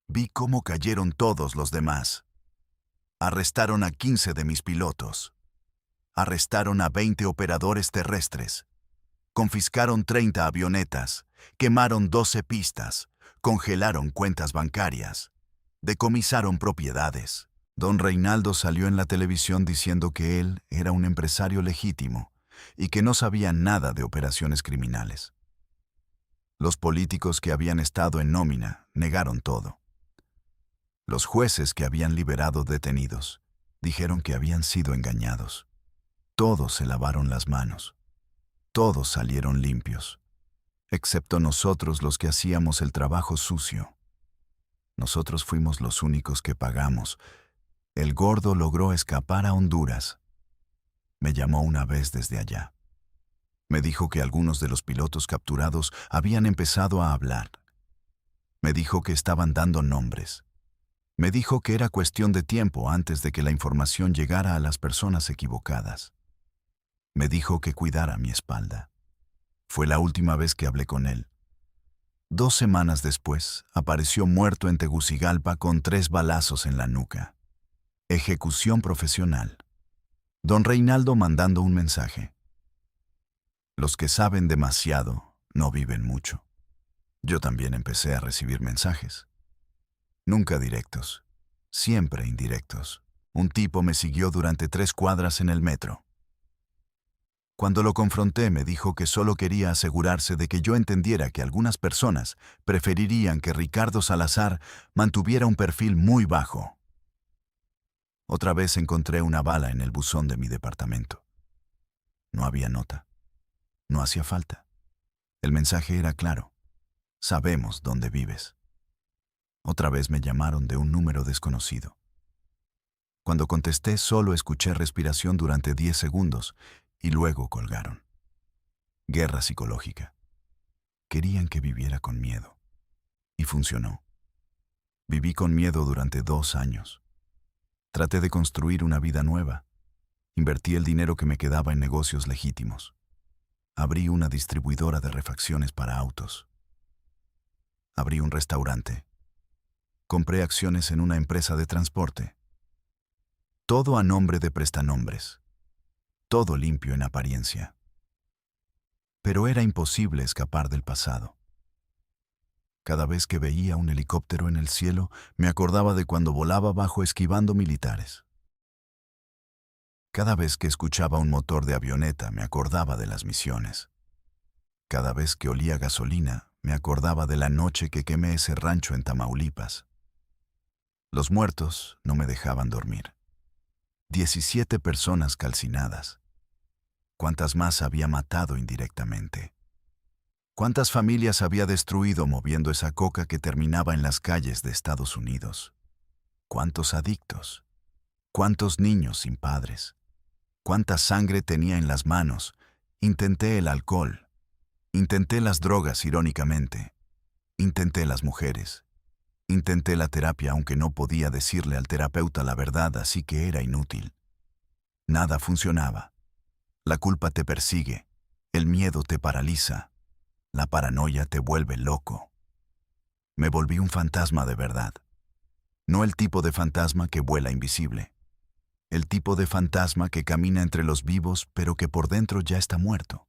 Vi cómo cayeron todos los demás. Arrestaron a 15 de mis pilotos. Arrestaron a 20 operadores terrestres. Confiscaron 30 avionetas. Quemaron 12 pistas. Congelaron cuentas bancarias. Decomisaron propiedades. Don Reinaldo salió en la televisión diciendo que él era un empresario legítimo y que no sabía nada de operaciones criminales. Los políticos que habían estado en nómina negaron todo. Los jueces que habían liberado detenidos dijeron que habían sido engañados. Todos se lavaron las manos. Todos salieron limpios, excepto nosotros los que hacíamos el trabajo sucio. Nosotros fuimos los únicos que pagamos. El gordo logró escapar a Honduras. Me llamó una vez desde allá. Me dijo que algunos de los pilotos capturados habían empezado a hablar. Me dijo que estaban dando nombres. Me dijo que era cuestión de tiempo antes de que la información llegara a las personas equivocadas. Me dijo que cuidara mi espalda. Fue la última vez que hablé con él. 2 semanas después, apareció muerto en Tegucigalpa con 3 balazos en la nuca. Ejecución profesional. Don Reinaldo mandando un mensaje. Los que saben demasiado no viven mucho. Yo también empecé a recibir mensajes. Nunca directos, siempre indirectos. Un tipo me siguió durante 3 cuadras en el metro. Cuando lo confronté me dijo que solo quería asegurarse de que yo entendiera que algunas personas preferirían que Ricardo Salazar mantuviera un perfil muy bajo. Otra vez encontré una bala en el buzón de mi departamento. No había nota. No hacía falta. El mensaje era claro. Sabemos dónde vives. Otra vez me llamaron de un número desconocido. Cuando contesté solo escuché respiración durante 10 segundos y luego colgaron. Guerra psicológica. Querían que viviera con miedo. Y funcionó. Viví con miedo durante 2 años. Traté de construir una vida nueva. Invertí el dinero que me quedaba en negocios legítimos. Abrí una distribuidora de refacciones para autos. Abrí un restaurante. Compré acciones en una empresa de transporte. Todo a nombre de prestanombres. Todo limpio en apariencia. Pero era imposible escapar del pasado. Cada vez que veía un helicóptero en el cielo, me acordaba de cuando volaba bajo esquivando militares. Cada vez que escuchaba un motor de avioneta, me acordaba de las misiones. Cada vez que olía gasolina, me acordaba de la noche que quemé ese rancho en Tamaulipas. Los muertos no me dejaban dormir. 17 personas calcinadas. ¿Cuántas más había matado indirectamente? ¿Cuántas familias había destruido moviendo esa coca que terminaba en las calles de Estados Unidos? ¿Cuántos adictos? ¿Cuántos niños sin padres? ¿Cuánta sangre tenía en las manos? Intenté el alcohol. Intenté las drogas, irónicamente. Intenté las mujeres. Intenté la terapia, aunque no podía decirle al terapeuta la verdad, así que era inútil. Nada funcionaba. La culpa te persigue, el miedo te paraliza, la paranoia te vuelve loco. Me volví un fantasma de verdad. No el tipo de fantasma que vuela invisible. El tipo de fantasma que camina entre los vivos pero que por dentro ya está muerto.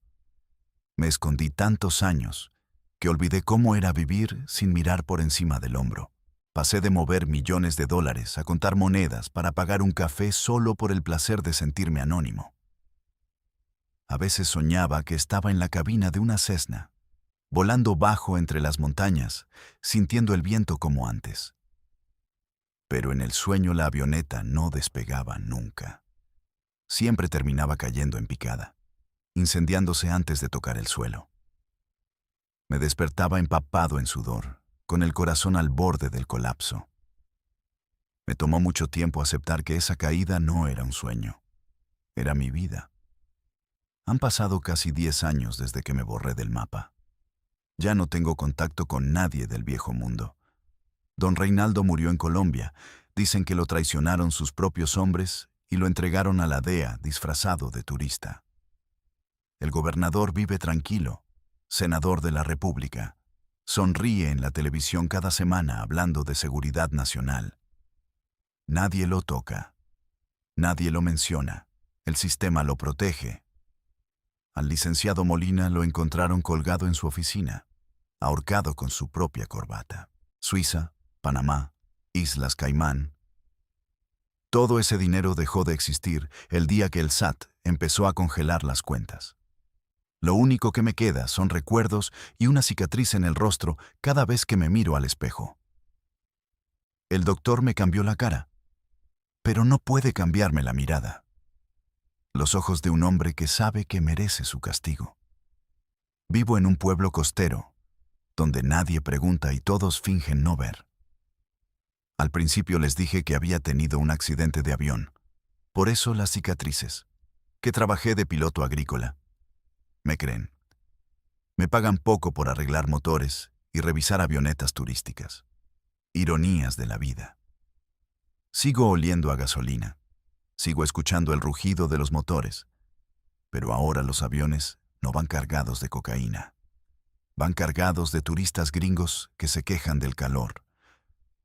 Me escondí tantos años que olvidé cómo era vivir sin mirar por encima del hombro. Pasé de mover millones de dólares a contar monedas para pagar un café solo por el placer de sentirme anónimo. A veces soñaba que estaba en la cabina de una Cessna, volando bajo entre las montañas, sintiendo el viento como antes. Pero en el sueño la avioneta no despegaba nunca. Siempre terminaba cayendo en picada, incendiándose antes de tocar el suelo. Me despertaba empapado en sudor, con el corazón al borde del colapso. Me tomó mucho tiempo aceptar que esa caída no era un sueño, era mi vida. Han pasado casi 10 años desde que me borré del mapa. Ya no tengo contacto con nadie del viejo mundo. Don Reinaldo murió en Colombia. Dicen que lo traicionaron sus propios hombres y lo entregaron a la DEA disfrazado de turista. El gobernador vive tranquilo, senador de la República. Sonríe en la televisión cada semana hablando de seguridad nacional. Nadie lo toca. Nadie lo menciona. El sistema lo protege. Al licenciado Molina lo encontraron colgado en su oficina, ahorcado con su propia corbata. Suiza, Panamá, Islas Caimán. Todo ese dinero dejó de existir el día que el SAT empezó a congelar las cuentas. Lo único que me queda son recuerdos y una cicatriz en el rostro cada vez que me miro al espejo. El doctor me cambió la cara, pero no puede cambiarme la mirada. Los ojos de un hombre que sabe que merece su castigo. Vivo en un pueblo costero, donde nadie pregunta y todos fingen no ver. Al principio les dije que había tenido un accidente de avión, por eso las cicatrices, que trabajé de piloto agrícola. Me creen. Me pagan poco por arreglar motores y revisar avionetas turísticas. Ironías de la vida. Sigo oliendo a gasolina. Sigo escuchando el rugido de los motores. Pero ahora los aviones no van cargados de cocaína. Van cargados de turistas gringos que se quejan del calor.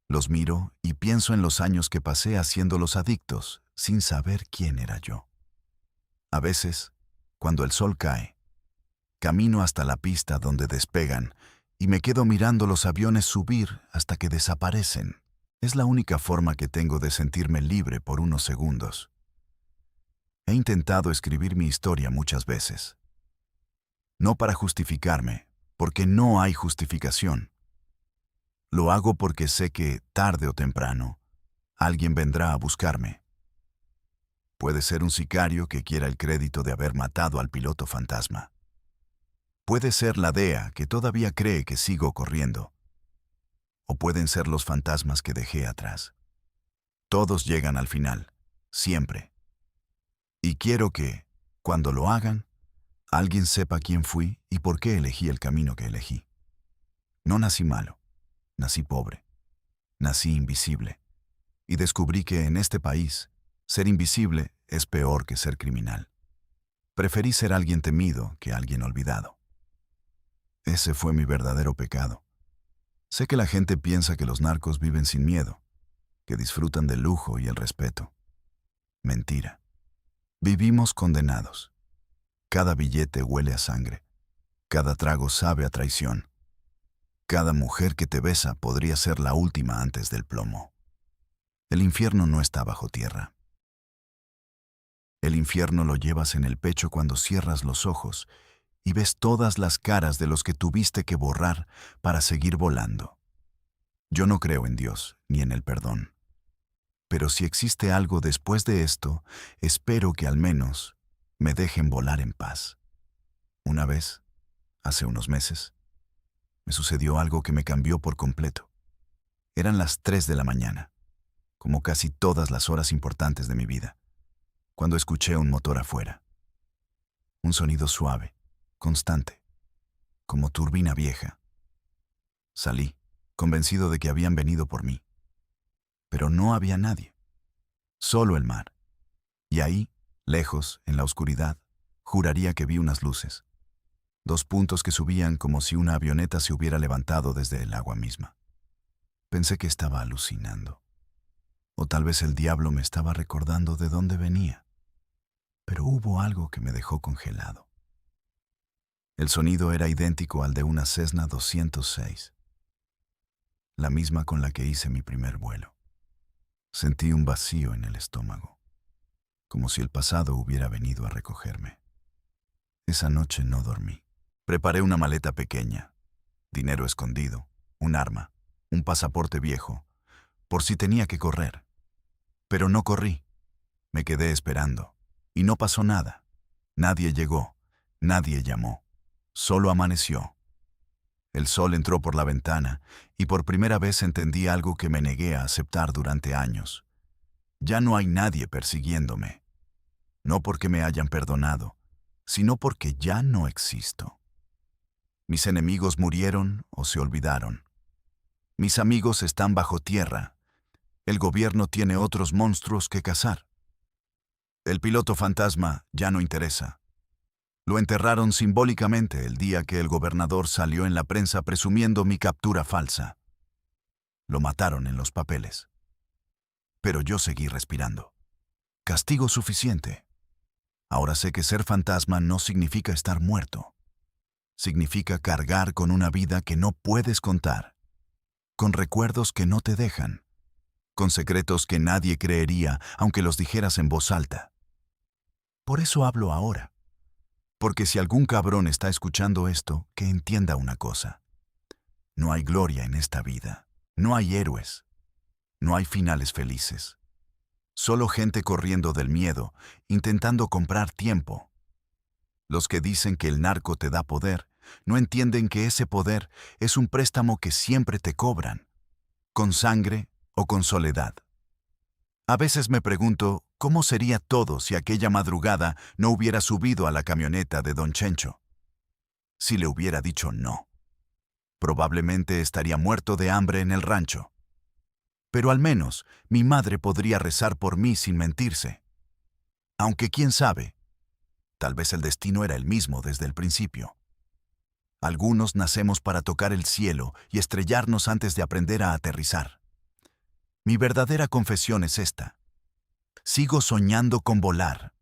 Los miro y pienso en los años que pasé haciéndolos adictos sin saber quién era yo. A veces, cuando el sol cae, camino hasta la pista donde despegan y me quedo mirando los aviones subir hasta que desaparecen. Es la única forma que tengo de sentirme libre por unos segundos. He intentado escribir mi historia muchas veces. No para justificarme, porque no hay justificación. Lo hago porque sé que, tarde o temprano, alguien vendrá a buscarme. Puede ser un sicario que quiera el crédito de haber matado al piloto fantasma. Puede ser la DEA que todavía cree que sigo corriendo. O pueden ser los fantasmas que dejé atrás. Todos llegan al final, siempre. Y quiero que, cuando lo hagan, alguien sepa quién fui y por qué elegí el camino que elegí. No nací malo, nací pobre, nací invisible. Y descubrí que en este país, ser invisible es peor que ser criminal. Preferí ser alguien temido que alguien olvidado. Ese fue mi verdadero pecado. Sé que la gente piensa que los narcos viven sin miedo, que disfrutan del lujo y el respeto. Mentira. Vivimos condenados. Cada billete huele a sangre. Cada trago sabe a traición. Cada mujer que te besa podría ser la última antes del plomo. El infierno no está bajo tierra. El infierno lo llevas en el pecho cuando cierras los ojos y ves todas las caras de los que tuviste que borrar para seguir volando. Yo no creo en Dios ni en el perdón. Pero si existe algo después de esto, espero que al menos me dejen volar en paz. Una vez, hace unos meses, me sucedió algo que me cambió por completo. Eran las 3 de la mañana, como casi todas las horas importantes de mi vida, cuando escuché un motor afuera. Un sonido suave, constante, como turbina vieja. Salí, convencido de que habían venido por mí. Pero no había nadie, solo el mar. Y ahí, Lejos, en la oscuridad, juraría que vi unas luces. 2 puntos que subían como si una avioneta se hubiera levantado desde el agua misma. Pensé que estaba alucinando. O tal vez el diablo me estaba recordando de dónde venía. Pero hubo algo que me dejó congelado. El sonido era idéntico al de una Cessna 206, la misma con la que hice mi primer vuelo. Sentí un vacío en el estómago, como si el pasado hubiera venido a recogerme. Esa noche no dormí. Preparé una maleta pequeña, dinero escondido, un arma, un pasaporte viejo, por si tenía que correr. Pero no corrí. Me quedé esperando. Y no pasó nada. Nadie llegó. Nadie llamó. Solo amaneció. El sol entró por la ventana y por primera vez entendí algo que me negué a aceptar durante años. Ya no hay nadie persiguiéndome. No porque me hayan perdonado, sino porque ya no existo. Mis enemigos murieron o se olvidaron. Mis amigos están bajo tierra. El gobierno tiene otros monstruos que cazar. El piloto fantasma ya no interesa. Lo enterraron simbólicamente el día que el gobernador salió en la prensa presumiendo mi captura falsa. Lo mataron en los papeles. Pero yo seguí respirando. Castigo suficiente. Ahora sé que ser fantasma no significa estar muerto. Significa cargar con una vida que no puedes contar, con recuerdos que no te dejan, con secretos que nadie creería aunque los dijeras en voz alta. Por eso hablo ahora. Porque si algún cabrón está escuchando esto, que entienda una cosa. No hay gloria en esta vida. No hay héroes. No hay finales felices. Solo gente corriendo del miedo, intentando comprar tiempo. Los que dicen que el narco te da poder, no entienden que ese poder es un préstamo que siempre te cobran, con sangre o con soledad. A veces me pregunto, ¿cómo sería todo si aquella madrugada no hubiera subido a la camioneta de Don Chencho? Si le hubiera dicho no. Probablemente estaría muerto de hambre en el rancho. Pero al menos mi madre podría rezar por mí sin mentirse. Aunque quién sabe, tal vez el destino era el mismo desde el principio. Algunos nacemos para tocar el cielo y estrellarnos antes de aprender a aterrizar. Mi verdadera confesión es esta. Sigo soñando con volar.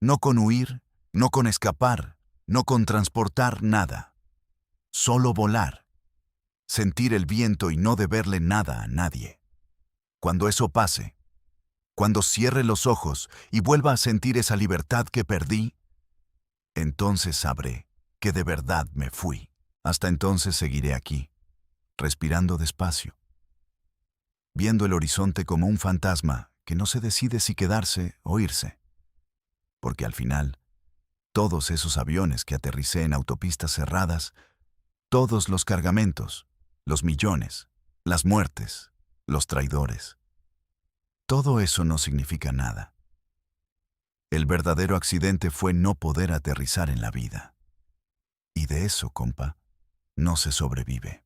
No con huir, no con escapar, no con transportar nada. Solo volar. Sentir el viento y no deberle nada a nadie. Cuando eso pase, cuando cierre los ojos y vuelva a sentir esa libertad que perdí, entonces sabré que de verdad me fui. Hasta entonces seguiré aquí, respirando despacio, viendo el horizonte como un fantasma que no se decide si quedarse o irse. Porque al final, todos esos aviones que aterricé en autopistas cerradas, todos los cargamentos, los millones, las muertes, los traidores, todo eso no significa nada. El verdadero accidente fue no poder aterrizar en la vida. Y de eso, compa, no se sobrevive.